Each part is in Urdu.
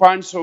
500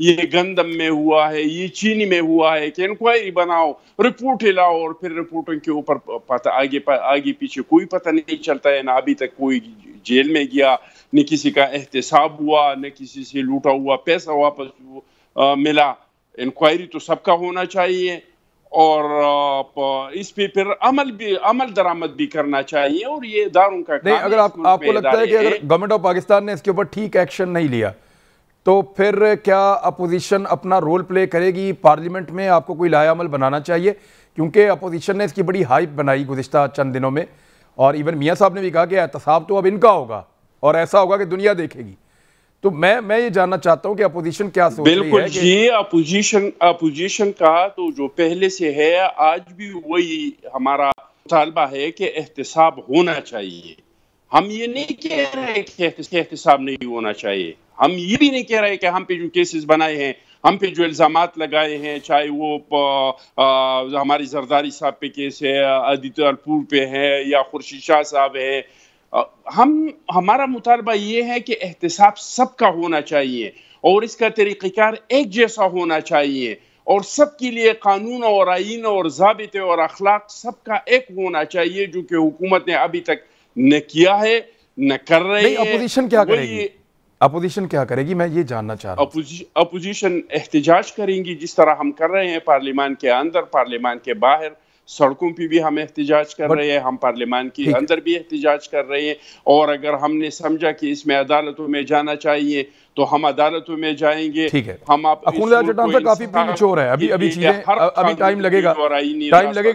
یہ گندم میں ہوا ہے، یہ چینی میں ہوا ہے، کہ انکوائری بناؤ، رپورٹ لاؤ، اور پھر رپورٹوں کے اوپر پتہ آگے پیچھے کوئی پتہ نہیں چلتا ہے، نہ ابھی تک کوئی جیل میں گیا، نہ کسی کا احتساب ہوا، نہ کسی سے لوٹا ہوا پیسہ واپس ملا۔ انکوائری تو سب کا ہونا چاہیے، اور اس پہ پھر عمل درآمد بھی کرنا چاہیے، اور یہ اداروں کا کام نہیں، ہے۔ اگر آپ کو لگتا ہے کہ اگر گورنمنٹ آف پاکستان نے اس کے اوپر ٹھیک ایکشن نہیں لیا تو پھر کیا اپوزیشن اپنا رول پلے کرے گی پارلیمنٹ میں؟ آپ کو کوئی لایا عمل بنانا چاہیے، کیونکہ اپوزیشن نے اس کی بڑی ہائپ بنائی گزشتہ چند دنوں میں، اور ایون میاں صاحب نے بھی کہا کہ احتساب تو اب ان کا ہوگا اور ایسا ہوگا کہ دنیا دیکھے گی۔ تو میں یہ جاننا چاہتا ہوں کہ اپوزیشن کیا سوچ رہی ہے؟ بالکل جی، اپوزیشن کا تو جو پہلے سے ہے آج بھی وہی ہمارا مطالبہ ہے کہ احتساب ہونا چاہیے۔ ہم یہ نہیں کہہ رہے کہ احتساب نہیں ہونا چاہیے، ہم یہ بھی نہیں کہہ رہے کہ ہم پہ جو کیسز بنائے ہیں، ہم پہ جو الزامات لگائے ہیں، چاہے وہ ہماری زرداری صاحب پہ کیس ہے، ادیتیہ پور پہ ہے، یا خورشید شاہ صاحب ہے، ہمارا مطالبہ یہ ہے کہ احتساب سب کا ہونا چاہیے، اور اس کا طریقہ کار ایک جیسا ہونا چاہیے، اور سب کے لیے قانون اور آئین اور ضابطے اور اخلاق سب کا ایک ہونا چاہیے، جو کہ حکومت نے ابھی تک نہ کیا ہے، نہ کر رہی ہے۔ اپوزیشن کیا کرے گی؟ اپوزیشن کیا کرے گی، میں یہ جاننا چاہ رہا ہوں۔ اپوزیشن احتجاج کریں گی، جس طرح ہم کر رہے ہیں پارلیمان کے اندر، پارلیمان کے باہر، سڑکوں پہ بھی ہم احتجاج کر رہے ہیں، ہم پارلیمان کے اندر بھی احتجاج کر رہے ہیں، اور اگر ہم نے سمجھا کہ اس میں عدالتوں میں جانا چاہیے تو ہم عدالتوں میں جائیں گے۔ ٹھیک ہے، ہم اخوندہ چٹان صاحب کافی پریمیچور ہے، ابھی چیزیں ابھی ٹائم لگے گا،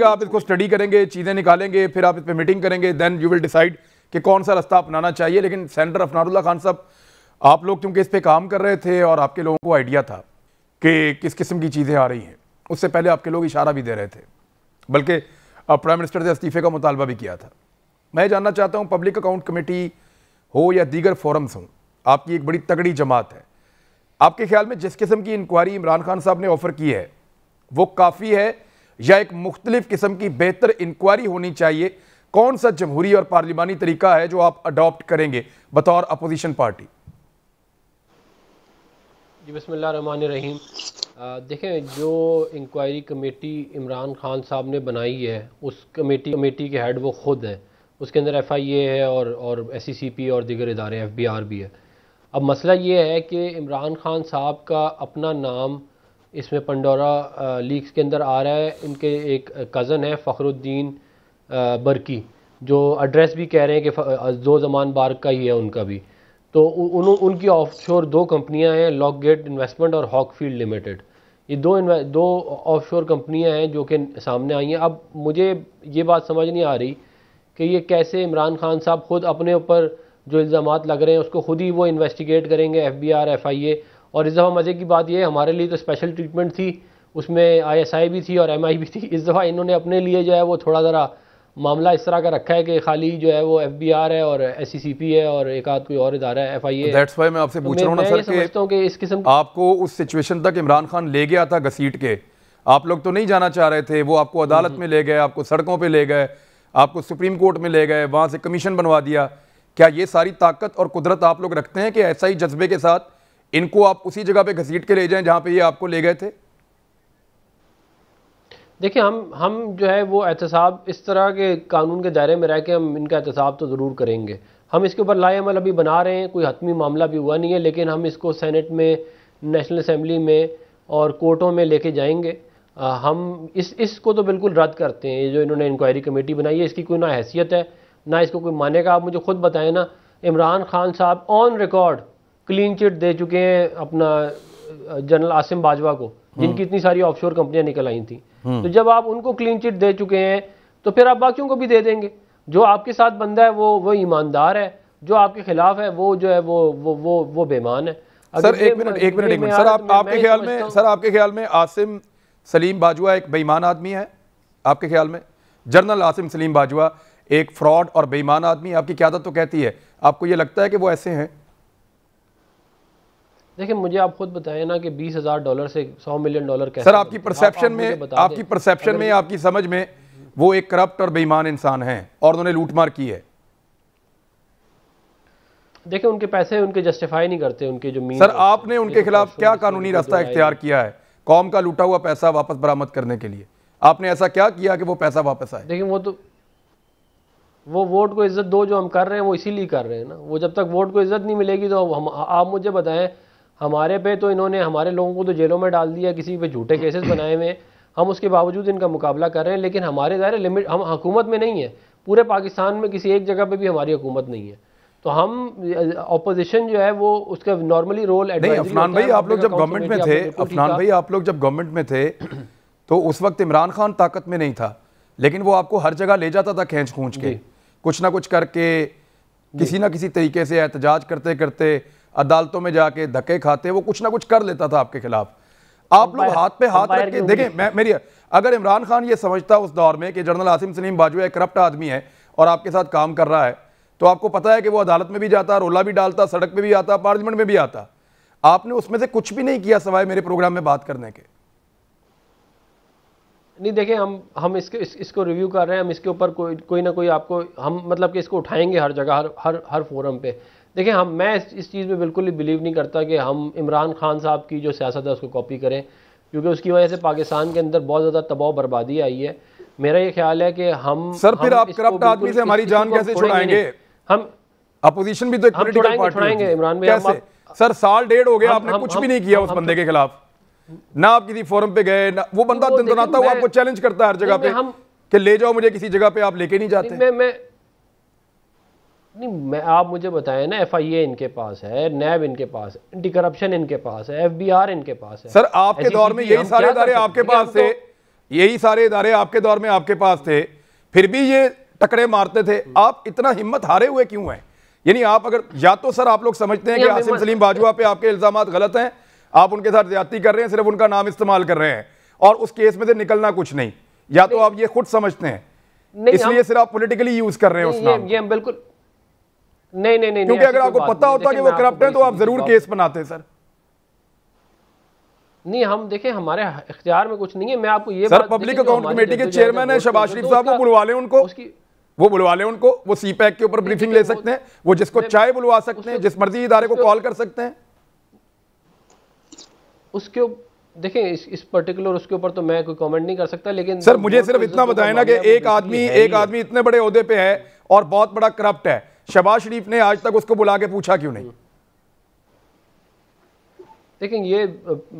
آپ اس کو اسٹڈی کریں گے، چیزیں نکالیں گے، پھر آپ اس پہ میٹنگ کریں گے، دین یو ول ڈیسائیڈ کہ کون سا رستہ اپنانا چاہیے۔ لیکن سینیٹر افنان اللہ خان صاحب، آپ لوگ کیونکہ اس پہ کام کر رہے تھے اور آپ کے لوگوں کو آئیڈیا تھا کہ کس قسم کی چیزیں آ رہی ہیں، اس سے پہلے آپ کے لوگ اشارہ بھی دے رہے تھے، بلکہ پرائم منسٹر سے استعفے کا مطالبہ بھی کیا تھا۔ میں جاننا چاہتا ہوں، پبلک اکاؤنٹ کمیٹی ہو یا دیگر فورمز ہوں، آپ کی ایک بڑی تگڑی جماعت ہے، آپ کے خیال میں جس قسم کی انکوائری عمران خان صاحب نے آفر کی ہے وہ کافی ہے، یا ایک مختلف قسم کی بہتر انکوائری ہونی چاہیے؟ کون سا جمہوری اور پارلیمانی طریقہ ہے جو آپ اڈاپٹ کریں گے بطور اپوزیشن پارٹی؟ جی بسم اللہ الرحمن الرحیم۔ دیکھیں، جو انکوائری کمیٹی عمران خان صاحب نے بنائی ہے، اس کمیٹی کے ہیڈ وہ خود ہیں، اس کے اندر ایف آئی اے ہے اور ایس سی سی پی اور دیگر ادارے، ایف بی آر بھی ہے۔ اب مسئلہ یہ ہے کہ عمران خان صاحب کا اپنا نام اس میں پنڈورا لیکس کے اندر آ رہا ہے۔ ان کے ایک کزن ہے فخر الدین برکی، جو ایڈریس بھی کہہ رہے ہیں کہ دو زمان بارک کا ہی ہے ان کا بھی۔ تو ان کی آف شور دو کمپنیاں ہیں، لاک گیٹ انویسٹمنٹ اور ہاک فیلڈ لمیٹڈ، یہ دو آف شور کمپنیاں ہیں جو کہ سامنے آئی ہیں۔ اب مجھے یہ بات سمجھ نہیں آ رہی کہ یہ کیسے عمران خان صاحب خود اپنے اوپر جو الزامات لگ رہے ہیں اس کو خود ہی وہ انویسٹیگیٹ کریں گے، F B are, F I اے۔ اور اس دفعہ مزے کی بات یہ ہے، ہمارے لیے تو اسپیشل ٹریٹمنٹ تھی، اس میں آئی ایس آئی بھی تھی اور ایم آئی بھی تھی۔ اس دفعہ انہوں نے اپنے لیے جو ہے وہ تھوڑا ذرا معاملہ اس طرح کا رکھا ہے کہ خالی جو ہے وہ ایف بی آر ہے اور ایس سی سی پی ہے اور ایک آدھ کوئی اور ادارہ ہے، F I A. That's why میں آپ سے پوچھ رہا ہوں نا سر کہ اس قسم آپ کو اس سچویشن تک عمران خان لے گیا تھا گھسیٹ کے، آپ لوگ تو نہیں جانا چاہ رہے تھے، وہ آپ کو عدالت میں لے گئے، آپ کو سڑکوں پہ لے گئے، آپ کو سپریم کورٹ میں لے گئے، وہاں سے کمیشن بنوا دیا۔ کیا یہ ساری طاقت اور قدرت آپ لوگ رکھتے ہیں کہ ایسا ہی جذبے کے ساتھ ان کو آپ اسی جگہ پہ گھسیٹ کے لے جائیں جہاں پہ یہ آپ کو لے گئے تھے؟ دیکھیں، ہم جو ہے وہ احتساب اس طرح کے قانون کے دائرے میں رہ کے ہم ان کا احتساب تو ضرور کریں گے۔ ہم اس کے اوپر لائے عمل ابھی بنا رہے ہیں، کوئی حتمی معاملہ بھی ہوا نہیں ہے، لیکن ہم اس کو سینٹ میں، نیشنل اسمبلی میں اور کورٹوں میں لے کے جائیں گے۔ ہم اس کو تو بالکل رد کرتے ہیں، یہ جو انہوں نے انکوائری کمیٹی بنائی ہے اس کی کوئی نہ حیثیت ہے نہ اس کو کوئی مانے گا۔ آپ مجھے خود بتائیں نا، عمران خان صاحب آن ریکارڈ کلین چٹ دے چکے ہیں اپنا جنرل عاصم باجوہ کو، جن کی اتنی ساری آف شور کمپنیاں نکل آئی تھیں۔ تو جب آپ ان کو کلین چٹ دے چکے ہیں تو پھر آپ باقیوں کو بھی دے دیں گے۔ جو آپ کے ساتھ بندہ ہے وہ ایماندار ہے، جو آپ کے خلاف ہے وہ جو ہے وہ بے ایمان ہے۔ سر ایک منٹ سر، آپ کے خیال میں عاصم سلیم باجوہ ایک بے ایمان آدمی ہے؟ آپ کے خیال میں جنرل عاصم سلیم باجوہ ایک فراڈ اور بے ایمان آدمی؟ آپ کی قیادت تو کہتی ہے، آپ کو یہ لگتا ہے کہ وہ ایسے ہیں؟ دیکھیں، مجھے آپ خود بتائیں نا کہ $20,000 سے $100 ملین کیسے؟ سر آپ کی پرسیپشن میں، آپ کی سمجھ میں وہ ایک کرپٹ اور بے ایمان انسان ہیں اور انہوں نے لوٹ مار کی ہے؟ دیکھیں ان کے پیسے ان کے جسٹیفائی نہیں کرتے ان کے جو مین. سر آپ نے ان کے خلاف کیا قانونی راستہ اختیار کیا ہے قوم کا لوٹا ہوا پیسہ واپس برآمد کرنے کے لیے؟ آپ نے ایسا کیا کیا کہ وہ پیسہ واپس آئے؟ دیکھیں وہ ووٹ کو عزت دو جو ہم کر رہے ہیں وہ اسی لیے کر رہے ہیں نا. وہ جب تک ووٹ کو عزت نہیں ملے گی تو آپ مجھے بتائیں ہمارے پہ تو انہوں نے ہمارے لوگوں کو تو جیلوں میں ڈال دیا, کسی پہ جھوٹے کیسز بنائے ہوئے ہیں, ہم اس کے باوجود ان کا مقابلہ کر رہے ہیں. لیکن ہمارے ظاہر لمٹ, ہم حکومت میں نہیں ہیں پورے پاکستان میں, کسی ایک جگہ پہ بھی ہماری حکومت نہیں ہے, تو ہم اپوزیشن جو ہے وہ اس کا نارملی رول نہیں. عفنان بھائی آپ لوگ جب گورنمنٹ میں تھے, عفنان بھائی آپ لوگ جب گورنمنٹ میں تھے تو اس وقت عمران خان طاقت میں نہیں تھا, لیکن وہ آپ کو ہر جگہ لے جاتا تھا کھینچ کھونچ کے, کچھ نہ کچھ کر کے, کسی نہ کسی طریقے سے احتجاج کرتے کرتے, عدالتوں میں جا کے دھکے کھاتے, وہ کچھ نہ کچھ کر لیتا تھا آپ کے خلاف. آپ لوگ ہاتھ پہ ہاتھ رکھ کے دیکھیں, اگر عمران خان یہ سمجھتا اس دور میں کہ جنرل عاصم سلیم باجوہ ایک کرپٹ آدمی ہے اور آپ کے ساتھ کام کر رہا ہے, تو آپ کو پتا ہے کہ وہ عدالت میں بھی جاتا, رولا بھی ڈالتا, سڑک پہ بھی آتا, پارلیمنٹ میں بھی آتا. آپ نے اس میں سے کچھ بھی نہیں کیا سوائے میرے پروگرام میں بات کرنے کے. نہیں دیکھیں ہم اس کو ریویو کر رہے ہیں, ہم اس کے اوپر کوئی نہ کوئی آپ کو ہم مطلب کہ اس کو اٹھائیں گے ہر جگہ, ہر فورم پہ. دیکھیں میں اس چیز میں بالکل ہی بلیو نہیں کرتا کہ ہم عمران خان صاحب کی جو سیاست ہے اس کو کاپی کریں, کیونکہ اس کی وجہ سے پاکستان کے اندر بہت زیادہ تباہ و بربادی آئی ہے. میرا یہ خیال ہے کہ ہم سر پھر آپ کرپٹ آدمی سے ہماری جان کیسے چھڑائیں گے؟ ہم اپوزیشن بھی تو ایک پولیٹیکل پارٹی ہے. عمران بھائی کیسے سر؟ سال ڈیڑھ ہو گیا آپ نے کچھ بھی نہیں کیا اس بندے کے خلاف, نہ آپ کسی فورم پہ گئے, وہ بندہ دندناتا ہوا آپ کو چیلنج کرتا ہے ہر جگہ پہ کہ لے جاؤ مجھے کسی جگہ پہ, آپ لے کے نہیں جاتے. نہیں آپ مجھے بتائیں نا, ایف آئی اے ان کے پاس ہے, نیب ان کے پاس ہے, اینٹی کرپشن ان کے پاس ہے, ایف بی آر ان کے پاس ہے. سر آپ کے دور میں یہی سارے ادارے آپ کے پاس تھے, یہی سارے ادارے آپ کے دور میں آپ کے پاس تھے, پھر بھی یہ ٹکرے مارتے تھے. آپ اتنا ہمت ہارے ہوئے کیوں ہیں؟ یعنی آپ اگر یا تو سر آپ لوگ سمجھتے ہیں کہ عاصم سلیم باجوہ پہ آپ کے الزامات غلط ہیں, آپ ان کے ساتھ زیادتی کر رہے ہیں, صرف ان کا نام استعمال کر رہے ہیں اور اس کیس میں سے نکلنا کچھ نہیں, یا تو آپ یہ خود سمجھتے ہیں اس لیے صرف آپ پولیٹیکلی یوز کر رہے ہیں اس نام. یہ ہم بالکل نہیں, کیونکہ اگر آپ کو پتا ہوتا کہ وہ کرپٹ ہیں تو آپ ضرور کیس بناتے. سر نہیں ہم دیکھیں ہمارے اختیار میں کچھ نہیں ہے. میں آپ کو یہ سر پبلک اکاؤنٹ کمیٹی کے چیئرمین ہیں شہباز شریف صاحب, وہ بلوا لیں ان کو, وہ بلوا لیں ان کو, وہ سی پیک کے اوپر بریفنگ لے سکتے ہیں, وہ جس کو چائے بلوا سکتے ہیں, جس مرضی ادارے کو کال کر سکتے ہیں. اس کے دیکھیں اس پرٹیکولر اس کے اوپر تو میں کوئی کامنٹ نہیں کر سکتا, لیکن سر مجھے صرف اتنا بتائیں نا کہ ایک آدمی اتنے بڑے عہدے پہ ہے اور بہت بڑا کرپٹ ہے, شہباز شریف نے آج تک اس کو بلا کے پوچھا کیوں نہیں؟ دیکھیں یہ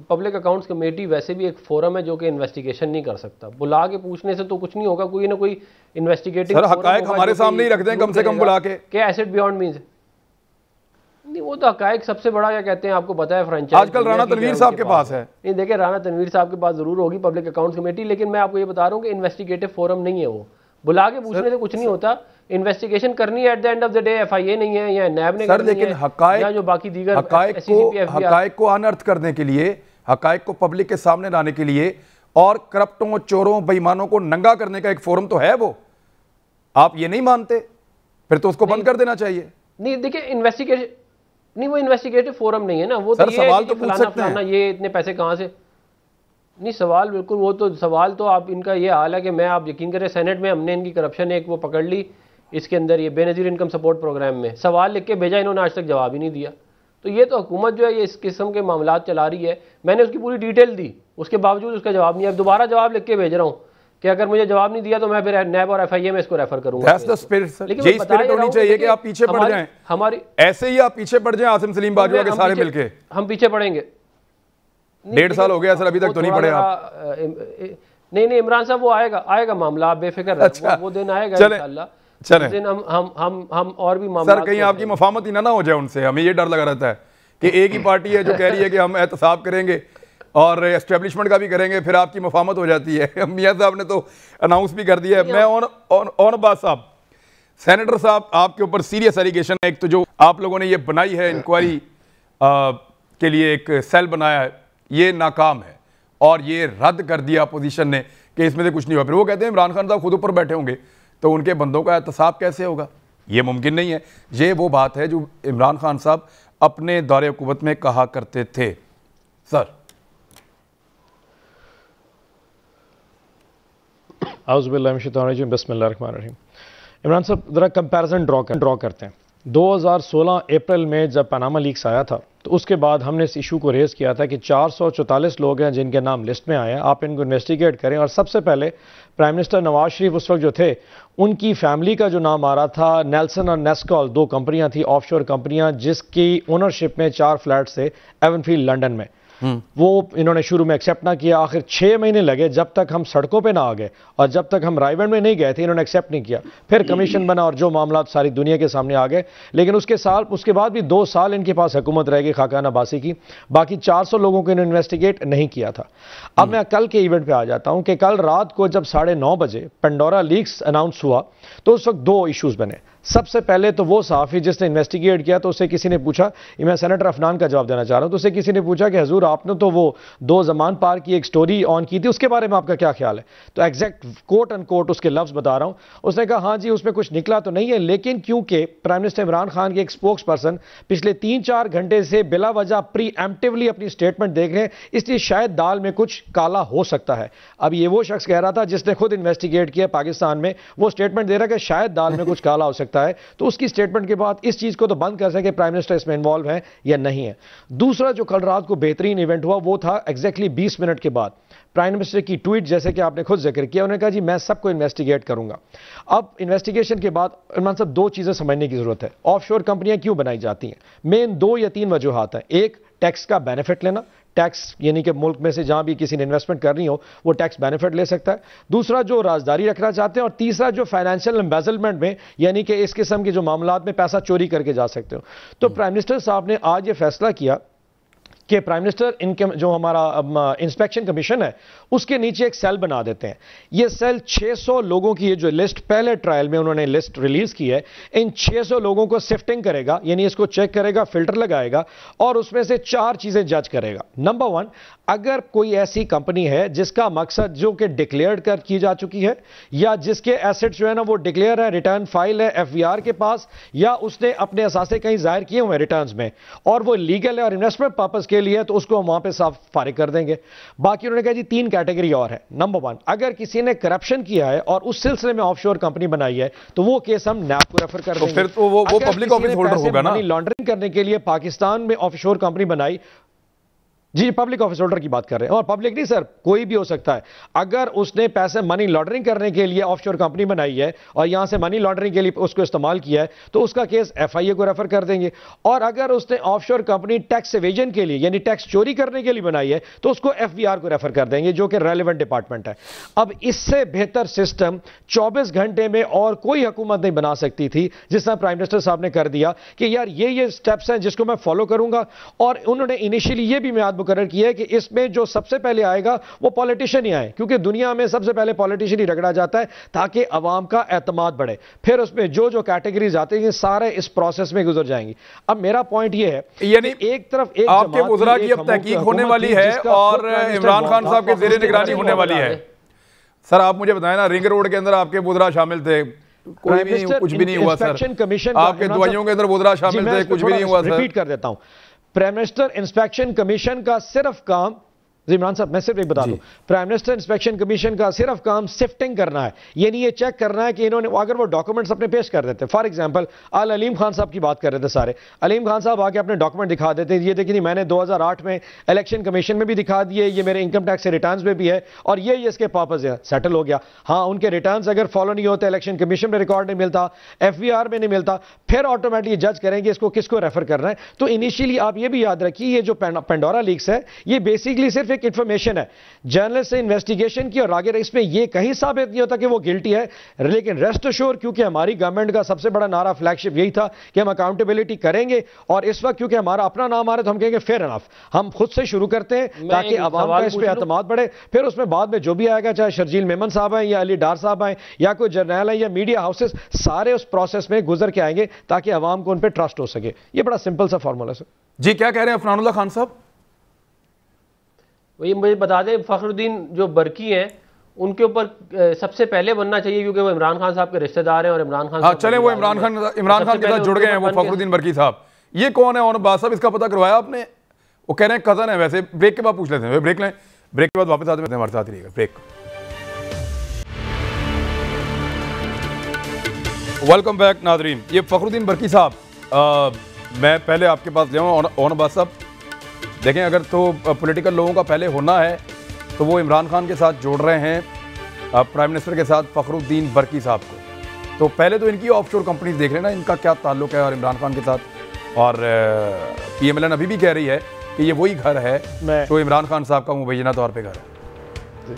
پبلک اکاؤنٹس کمیٹی ویسے بھی ایک فورم ہے جو کہ انویسٹیگیشن نہیں کر سکتا. بلا کے پوچھنے سے تو کچھ نہیں ہوگا, کوئی نہ کوئی انویسٹیگیٹنگ سر حقائق ہمارے سامنے ہی رکھ دیں کم سے کم بلا کے. کیا ایسٹ بیونڈ مینز نہیں, وہ تو حقائق سب سے بڑا کیا کہتے ہیں آپ کو پتا ہے فرنچائز آج کل رانا تنویر صاحب کے پاس ہے. نہیں دیکھیں رانا تنویر صاحب کے پاس ضرور ہوگی پبلک اکاؤنٹس کمیٹی, لیکن میں آپ کو یہ بتا رہا ہوں کہ انویسٹیگیٹو فورم نہیں ہے. وہ بلا کے پوچھنے سے کچھ نہیں ہوتا, انویسٹیگیشن کرنی ہے. At the end of the day F I A نہیں ہے یا نیب نے کرنی ہے, لیکن حقائق یا جو باقی دیگر حقائق کو انرتھ کرنے کے لیے, حقائق کو پبلک کے سامنے لانے کے لیے اور کرپٹوں, چوروں, بے ایمانوں کو ننگا کرنے کا ایک فورم تو ہے. وہ آپ یہ نہیں مانتے پھر تو اس کو بند کر دینا چاہیے. نہیں دیکھیں انویسٹیگیشن نہیں, وہ انویسٹیگیٹو فورم نہیں ہے نا. وہ سر سوال تو پوچھ سکتے ہیں, یہ اتنے پیسے کہاں سے نہیں. سوال بالکل وہ تو سوال تو آپ ان کا یہ حال ہے کہ میں آپ یقین کریں سینٹ میں ہم نے ان کی کرپشن ایک وہ پکڑ لی اس کے اندر, یہ بے نظیر انکم سپورٹ پروگرام میں سوال لکھ کے بھیجا, انہوں نے آج تک جواب ہی نہیں دیا. تو یہ تو حکومت جو ہے یہ اس قسم کے معاملات چلا رہی ہے. میں نے اس کی پوری ڈیٹیل دی, اس کے باوجود اس کا جواب نہیں ہے. اب دوبارہ جواب لکھ کے بھیج رہا ہوں کہ اگر مجھے جواب نہیں دیا تو میں پھر نیب اور ایف آئی اے میں اس کو ریفر کروں گا. یہی اسپرٹ ہونی چاہیے کہ آپ پیچھے پڑ جائیں, ہماری ایسے ہی آپ پیچھے پڑ جائیں عاصم سلیم باجوہ کے سارے مل کے. ہم پیچھے پڑیں گے. 1.5 سال ہو گیا سر, ابھی تک تو نہیں پڑے آپ. نہیں عمران صاحب وہ آئے گا معاملہ, آپ بے فکر رہیں, وہ دن آئے گا انشاءاللہ. چلیں ہم اور بھی معاملات سر کہیں آپ کی مفاہمت ہی نہ ہو جائے ان سے. ہمیں یہ ڈر لگا رہتا ہے کہ ایک ہی پارٹی ہے جو کہہ رہی ہے کہ ہم احتساب کریں گے اور اسٹیبلشمنٹ کا بھی کریں گے, پھر آپ کی مفاہمت ہو جاتی ہے. میاں صاحب نے تو اناؤنس بھی کر دیا ہے. میں اون عباس صاحب, سینیٹر صاحب, آپ کے اوپر سیریس ایلیگیشن ہے. ایک تو جو آپ لوگوں نے یہ بنائی ہے انکوائری کے لیے ایک سیل بنایا ہے, یہ ناکام ہے اور یہ رد کر دیا اپوزیشن نے کہ اس میں سے کچھ نہیں ہوا. پھر وہ کہتے ہیں عمران خان صاحب خود اوپر بیٹھے ہوں گے تو ان کے بندوں کا احتساب کیسے ہوگا؟ یہ ممکن نہیں ہے. یہ وہ بات ہے جو عمران خان صاحب اپنے دور حکومت میں کہا کرتے تھے. سر اعوذ باللہ من الشیطان الرجیم, بسم اللہ الرحمن الرحیم. عمران صاحب ذرا کمپیرزن ڈرا کرتے ہیں. 2016 اپریل میں جب پاناما لیکس آیا تھا تو اس کے بعد ہم نے اس ایشو کو ریز کیا تھا کہ 444 لوگ ہیں جن کے نام لسٹ میں آئے ہیں, آپ ان کو انویسٹیگیٹ کریں. اور سب سے پہلے پرائم منسٹر نواز شریف اس وقت جو تھے ان کی فیملی کا جو نام آ رہا تھا, نیلسن اور نیسکال 2 کمپنیاں تھیں آف شور کمپنیاں جس کی اونرشپ میں 4 فلیٹس تھے ایون فیلڈ لنڈن میں. وہ انہوں نے شروع میں ایکسیپٹ نہ کیا, آخر 6 مہینے لگے جب تک ہم سڑکوں پہ نہ آ گئے اور جب تک ہم رائیونڈ میں نہیں گئے تھے انہوں نے ایکسیپٹ نہیں کیا. پھر کمیشن بنا اور جو معاملات ساری دنیا کے سامنے آ گئے. لیکن اس کے بعد بھی 2 سال ان کے پاس حکومت رہ گئی خاقان عباسی کی, باقی 400 لوگوں کو انہوں نے انویسٹیگیٹ نہیں کیا تھا. اب میں کل کے ایونٹ پہ آ جاتا ہوں کہ کل رات کو جب 9:30 بجے پینڈورا لیکس اناؤنس ہوا تو اس وقت 2 ایشوز بنے. سب سے پہلے تو وہ صحافی جس نے انویسٹیگیٹ کیا تو اسے کسی نے پوچھا, میں سینیٹر افنان کا جواب دینا چاہ رہا ہوں, تو اسے کسی نے پوچھا کہ حضور آپ نے تو وہ 2 زمان پار کی ایک سٹوری آن کی تھی, اس کے بارے میں آپ کا کیا خیال ہے؟ تو ایگزیکٹ کوٹ ان کوٹ اس کے لفظ بتا رہا ہوں. اس نے کہا ہاں جی اس میں کچھ نکلا تو نہیں ہے, لیکن کیونکہ پرائم منسٹر عمران خان کے ایک اسپوکس پرسن پچھلے 3-4 گھنٹے سے بلا وجہ پری ایمپٹیولی اپنی سٹیٹمنٹ دیکھ رہے ہیں, اس لیے شاید دال میں کچھ کالا ہو سکتا ہے. اب یہ وہ شخص کہہ رہا تھا جس نے خود انویسٹیگیٹ کیا پاکستان میں, وہ سٹیٹمنٹ دے رہا کہ شاید دال میں کچھ کالا ہو سکتا ہے. تو اس کی سٹیٹمنٹ کے بعد اس چیز کو تو بند کر سکے کہ پرائم منسٹر اس میں انوالو ہیں یا نہیں ہے. دوسرا جو کل رات کو بہترین ایونٹ ہوا وہ تھا ایگزیکٹلی 20 منٹ کے بعد پرائم منسٹر کی ٹویٹ, جیسے کہ آپ نے خود ذکر کیا, انہوں نے کہا جی میں سب کو انویسٹیگیٹ کروں گا. اب انویسٹیگیشن کے بعد عمران صاحب 2 چیزیں سمجھنے کی ضرورت ہے. آف شور کمپنیاں کیوں بنائی جاتی ہیں؟ مین 2 یا 3 وجوہات ہیں. ایک ٹیکس کا بینیفٹ لینا, ٹیکس یعنی کہ ملک میں سے جہاں بھی کسی نے انویسٹمنٹ کرنی ہو وہ ٹیکس بینیفٹ لے سکتا ہے. دوسرا جو رازداری رکھنا چاہتے ہیں, اور تیسرا جو فائنینشیل امبیزلمنٹ میں یعنی کہ اس قسم کے جو معاملات میں پیسہ چوری کر کے جا سکتے ہو. تو پرائم منسٹر صاحب نے آج یہ فیصلہ کیا کہ پرائم منسٹر جو ہمارا انسپیکشن کمیشن ہے اس کے نیچے ایک سیل بنا دیتے ہیں. یہ سیل 600 لوگوں کی جو لسٹ پہلے ٹرائل میں انہوں نے لسٹ ریلیز کی ہے, ان 600 لوگوں کو سفٹنگ کرے گا, یعنی اس کو چیک کرے گا, فلٹر لگائے گا اور اس میں سے 4 چیزیں جج کرے گا. نمبر 1, اگر کوئی ایسی کمپنی ہے جس کا مقصد جو کہ ڈکلیئرڈ کی جا چکی ہے یا جس کے ایسٹ جو ہے نا وہ ڈکلیئر ہے, ریٹرن فائل ہے FVR کے پاس, یا اس نے اپنے اثاثے کہیں ظاہر کیے ہوئے ہیں ریٹرنز میں اور وہ لیگل ہے اور انویسٹمنٹ پرپز کے لیے, تو اس کو ہم وہاں پہ صاف فارغ کر دیں گے. باقی انہوں نے کہا جی 3 کیٹیگری اور ہے. نمبر 1, اگر کسی نے کرپشن کیا ہے اور اس سلسلے میں آف شور کمپنی بنائی ہے تو وہ کیس ہم نیب کو ریفر کر دیں گے. پھر تو وہ پبلک آفس ہولڈر ہوگا نا, منی لانڈرنگ کرنے کے لیے پاکستان میں آف شور کمپنی بنائی. جی پبلک آفس ہولڈر کی بات کر رہے ہیں, اور پبلک نہیں سر, کوئی بھی ہو سکتا ہے. اگر اس نے پیسے منی لانڈرنگ کرنے کے لیے آف شور کمپنی بنائی ہے اور یہاں سے منی لانڈرنگ کے لیے اس کو استعمال کیا ہے تو اس کا کیس FIA کو ریفر کر دیں گے. اور اگر اس نے آف شور کمپنی ٹیکس ایویژن کے لیے یعنی ٹیکس چوری کرنے کے لیے بنائی ہے تو اس کو FBR کو ریفر کر دیں گے جو کہ ریلیونٹ ڈپارٹمنٹ ہے. اب اس سے بہتر سسٹم 24 گھنٹے میں اور کوئی حکومت نہیں بنا سکتی تھی جس طرح پرائم منسٹر صاحب نے کر دیا کہ یار یہ سٹیپس ہیں جس کو میں فالو کروں گا. اور انہوں نے انیشیلی یہ بھی میعاد مقرر کیا ہے کہ اس میں جو سب سے پہلے آئے گا وہ پولیٹیشین ہی آئے, کیونکہ دنیا میں سب سے پہلے پولیٹیشین ہی رگڑا جاتا ہے تاکہ عوام کا اعتماد بڑھے. پھر اس میں جو کیٹیگریز آتے ہیں سارے اس پروسیس میں گزر جائیں گی. اب میرا پوائنٹ یہ ہے یعنی ایک طرف ایک آپ کے وزراء کی اب تحقیق ہونے والی ہے اور عمران خان صاحب کے زیر نگرانی ہونے والی ہے. سر آپ مجھے بتائیں نا, رنگ روڈ کے اندر آپ کے وزراء شامل تھے, کوئی بھی کچھ بھی نہیں ہوا سر. آپ کے دعائیوں کے اندر وزراء شامل تھے, کچھ بھی نہیں ہوا سر. ریپیٹ کر دیتا ہوں, پرائم منسٹر انسپیکشن کمیشن کا صرف کام, عمران صاحب میں صرف ایک بتا دوں, پرائم منسٹر انسپیکشن کمیشن کا صرف کام سفٹنگ کرنا ہے, یعنی یہ چیک کرنا ہے کہ انہوں نے اگر وہ ڈاکومنٹس اپنے پیش کر دیتے. فار ایگزامپل علیم خان صاحب کی بات کر رہے تھے سارے, علیم خان صاحب آ کے اپنے ڈاکومنٹ دکھا دیتے, یہ دیکھیں میں نے 2008 میں الیکشن کمیشن میں بھی دکھا دیے, یہ میرے انکم ٹیکس سے ریٹرنز میں بھی ہے اور یہ اس کے پرپز ہے, سیٹل ہو گیا. ہاں ان کے ریٹرنز اگر فالو نہیں ہوتے, الیکشن کمیشن میں ریکارڈ نہیں ملتا, FVR میں نہیں ملتا, پھر آٹومیٹکلی جج کریں گے اس کو کس کو ریفر کرنا ہے. تو انیشیلی آپ یہ بھی یاد رکھیے یہ جو پینڈورا لیکس ہے یہ بیسیکلی صرف ایک انفارمیشن ہے, جرنلسٹ سے انویسٹیگیشن کی اور آگے اس میں یہ کہیں ثابت نہیں ہوتا کہ وہ گلٹی ہے. لیکن ریسٹ اشور کیونکہ ہماری گورنمنٹ کا سب سے بڑا نعرہ فلیگ شپ یہی تھا کہ ہم اکاؤنٹیبلٹی کریں گے, اور اس وقت کیونکہ ہمارا اپنا نام آ رہا ہے تو ہم کہیں گے فیئر انف, ہم خود سے شروع کرتے ہیں تاکہ عوام کا اس پہ اعتماد بڑھے. پھر اس میں بعد میں جو بھی آئے گا, چاہے شرجیل میمن صاحب ہیں یا علی ڈار صاحب ہیں یا کوئی جرنیل ہیں یا میڈیا ہاؤسز, سارے اس پروسیس میں گزر کے آئیں گے تاکہ عوام کو ان پہ ٹرسٹ ہو سکے. یہ بڑا سمپل سا فارمولا ہے. جی کیا کہہ رہے ہیں افنان اللہ خان صاحب؟ وہی مجھے بتا دیں, فخر الدین جو برقی ہیں ان کے اوپر سب سے پہلے بننا چاہیے کیونکہ وہ عمران خان صاحب کے رشتہ دار ہیں, اور عمران خان ہاں چلیں وہ عمران خان کے ساتھ جڑ گئے ہیں وہ فخر الدین برقی صاحب. یہ کون ہے بات صاحب, اس کا پتہ کروایا آپ نے؟ وہ کہہ رہے ہیں کزن ہے, ویسے بریک کے بعد پوچھ لیتے ہیں. بریک لیں, بریک کے بعد واپس آتے ہیں, ہمارے ساتھ رہیے گا. بریک. ویلکم بیک ناظرین. یہ فخر الدین برقی صاحب میں پہلے آپ کے پاس لے آؤں اون عباس صاحب. دیکھیں اگر تو پولیٹیکل لوگوں کا پہلے ہونا ہے تو وہ عمران خان کے ساتھ جوڑ رہے ہیں پرائم منسٹر کے ساتھ فخر الدین برکی صاحب کو. تو پہلے تو ان کی آف شور کمپنیز دیکھ لینا ان کا کیا تعلق ہے اور عمران خان کے ساتھ. اور پی ایم ایل این ابھی بھی کہہ رہی ہے کہ یہ وہی گھر ہے جو عمران خان صاحب کا مبینہ طور پہ گھر ہے.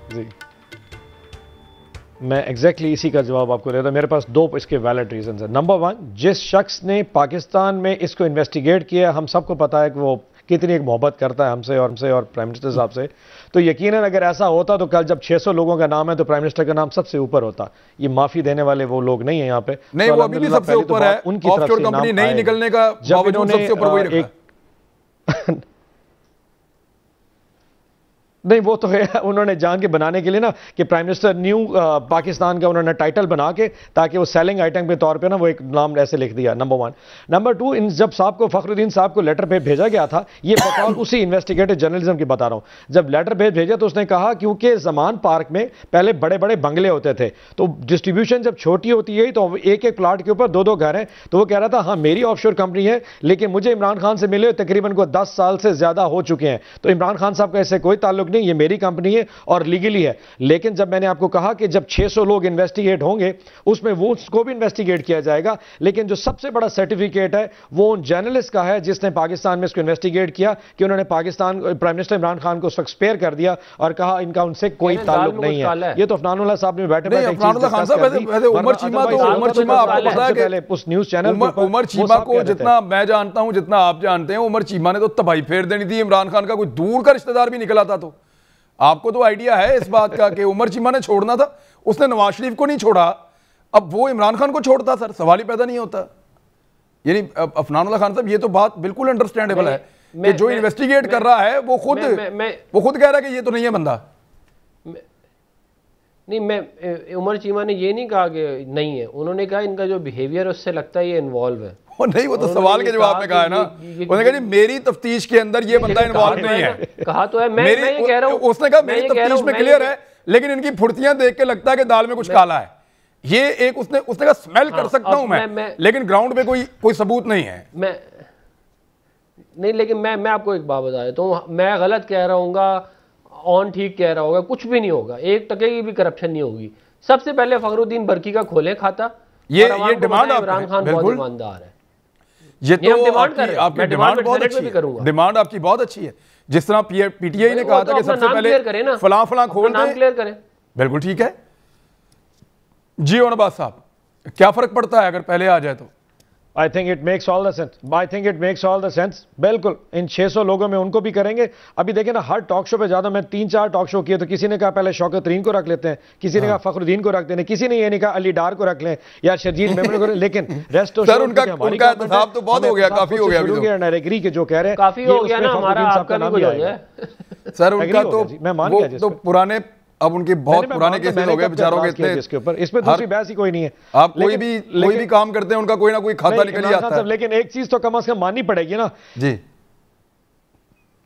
جی میں ایگزیکٹلی اسی کا جواب آپ کو دیتا ہوں. میرے پاس دو اس کے ویلڈ ریزنز ہیں. نمبر ون, جس شخص نے پاکستان میں اس کو انویسٹیگیٹ کیا, ہم سب کو پتا ہے کہ وہ کتنی ایک محبت کرتا ہے ہم سے اور پرائم منسٹر صاحب سے. تو یقیناً اگر ایسا ہوتا تو کل جب 600 لوگوں کا نام ہے تو پرائم منسٹر کا نام سب سے اوپر ہوتا. یہ معافی دینے والے وہ لوگ نہیں ہیں یہاں پہ. نہیں, وہ ابھی بھی سب سے اوپر ہے. ان کی طرف سے کمپنی نہیں نکلنے کا باوجود سب سے اوپر وہی رکھا. نہیں, وہ تو ہے انہوں نے جان کے بنانے کے لیے نا کہ پرائم منسٹر نیو پاکستان کا انہوں نے ٹائٹل بنا کے تاکہ وہ سیلنگ آئٹم کے طور پہ نا وہ ایک نام ایسے لکھ دیا. Number one. نمبر ٹو, جب صاحب کو فخر الدین صاحب کو لیٹر پہ بھیجا گیا تھا, یہ بطور اسی انویسٹیگیٹو جرنلزم کی بتا رہا ہوں, جب لیٹر پہ بھیجا تو اس نے کہا کیونکہ زمان پارک میں پہلے بڑے بڑے بنگلے ہوتے تھے تو ڈسٹریبیوشن جب چھوٹی ہوتی ہے تو ایک ایک پلاٹ کے اوپر دو دو گھر ہیں. تو وہ کہہ رہا تھا ہاں میری آف شور کمپنی ہے لیکن مجھے عمران خان سے ملے تقریباً کو 10 سال سے زیادہ ہو چکے ہیں. تو عمران خان صاحب کا اس سے کوئی تعلق نہیں, یہ میری کمپنی اور لیگلی ہے. لیکن جب میں نے آپ کو کہا کہ جب 600 لوگ انویسٹیگیٹ ہوں گے اس میں وہ اس کو بھی انویسٹیگیٹ کیا جائے گا, لیکن جو سب سے بڑا سرٹیفکیٹ ہے وہ ان جرنلسٹ کا ہے جس نے پاکستان میں اس کو انویسٹیگیٹ کیا کہ انہوں نے پاکستان پرائم منسٹر عمران خان کو اس وقت سپیئر کر دیا اور کہا ان کا ان سے کوئی تعلق نہیں ہے. یہ تو عفنان اللہ صاحب نے بیٹھے بیٹھے عمر چیمہ آپ کو پتا ہے کہ اس نیوز چینل عمر چیمہ کو جتنا میں جانتا ہوں جتنا آپ جانتے ہیں, عمر چیمہ نے تو تباہی پھیر دینی تھی. عمران خان کا کوئی دور کا رشتہ دار بھی نکلا تھا. تو آپ کو تو آئیڈیا ہے اس بات کا کہ عمر چیمہ نے چھوڑنا تھا, اس نے نواز شریف کو نہیں چھوڑا, اب وہ عمران خان کو چھوڑتا. سر سوال ہی پیدا نہیں ہوتا. یعنی عفنان اللہ خان صاحب یہ تو بات بالکل انڈرسٹینڈیبل ہے کہ جو انویسٹیگیٹ کر رہا ہے وہ خود کہہ رہا ہے کہ یہ تو نہیں ہے بندہ. نہیں, میں عمر چیمہ نے یہ نہیں کہا کہ نہیں ہے, انہوں نے کہا ان کا جو بیہیویئر اس سے لگتا ہے یہ انوالو ہے. نہیں, وہ تو سوال کے جواب میں کہا ہے نا, انہوں نے کہا جی میری تفتیش کے اندر یہ بندہ انوالو نہیں ہے. کہا تو ہے, میں یہ کہہ رہا ہوں, اس نے کہا میری تفتیش میں کلیئر ہے لیکن ان کی پھرتیاں دیکھ کے لگتا ہے کہ دال میں کچھ کالا ہے. یہ ایک اس نے کہا سمیل کر سکتا ہوں میں لیکن گراؤنڈ پہ کوئی ثبوت نہیں ہے. نہیں, لیکن میں آپ کو ایک بات بتا دیتا ہوں, میں غلط کہہ رہا ہوں گا, آن ٹھیک کہہ رہا ہوگا, کچھ بھی نہیں ہوگا, 1 ٹکے کی بھی کرپشن نہیں ہوگی. سب سے پہلے فخر الدین برکی کا کھولیں کھاتا. یہ ڈیمانڈ عمران خان بہت ایماندار ہے. یہ تو آپ کی ڈیمانڈ بہت اچھی ہے, ڈیمانڈ آپ کی بہت اچھی ہے. جس طرح پی ٹی آئی نے کہا تھا کہ سب سے پہلے فلاں فلاں کھول دیں, بالکل ٹھیک ہے. جی اون عباس صاحب, کیا فرق پڑتا ہے اگر پہلے آ جائے تو؟ I think it makes all the sense. I think it makes all the sense. بالکل ان 600 لوگوں میں ان کو بھی کریں گے. ابھی دیکھیں نا ہر ٹاک شو پہ زیادہ میں 3-4 ٹاک شو کیے تو کسی نے کہا پہلے شوکت ترین کو رکھ لیتے ہیں, کسی نے کہا فخر الدین کو رکھ دیتے ہیں, کسی نے یہ نہیں کہا علی ڈار کو رکھ لیں یا شرجیل میمن کو, لیکن ریسٹ آف سر ان کا انتخاب تو بہت ہو گیا, کافی ہو گیا. ڈائریکٹری کے جو کہہ رہے ہیں کافی ہو گیا نا, ہمارا آپ کا بھی کچھ ہو گیا سر. ان کا تو پرانے اب ان کے بہت پرانے کیسز ہو گئے بیچاروں کے اس کے اوپر. اس میں دوسری بحث ہی کوئی نہیں ہے. آپ کوئی بھی کام کرتے ہیں ان کا کوئی نہ کوئی کھاتا نکل ہی آتا ہے. لیکن ایک چیز تو کم از کم ماننی پڑے گی نا. جی,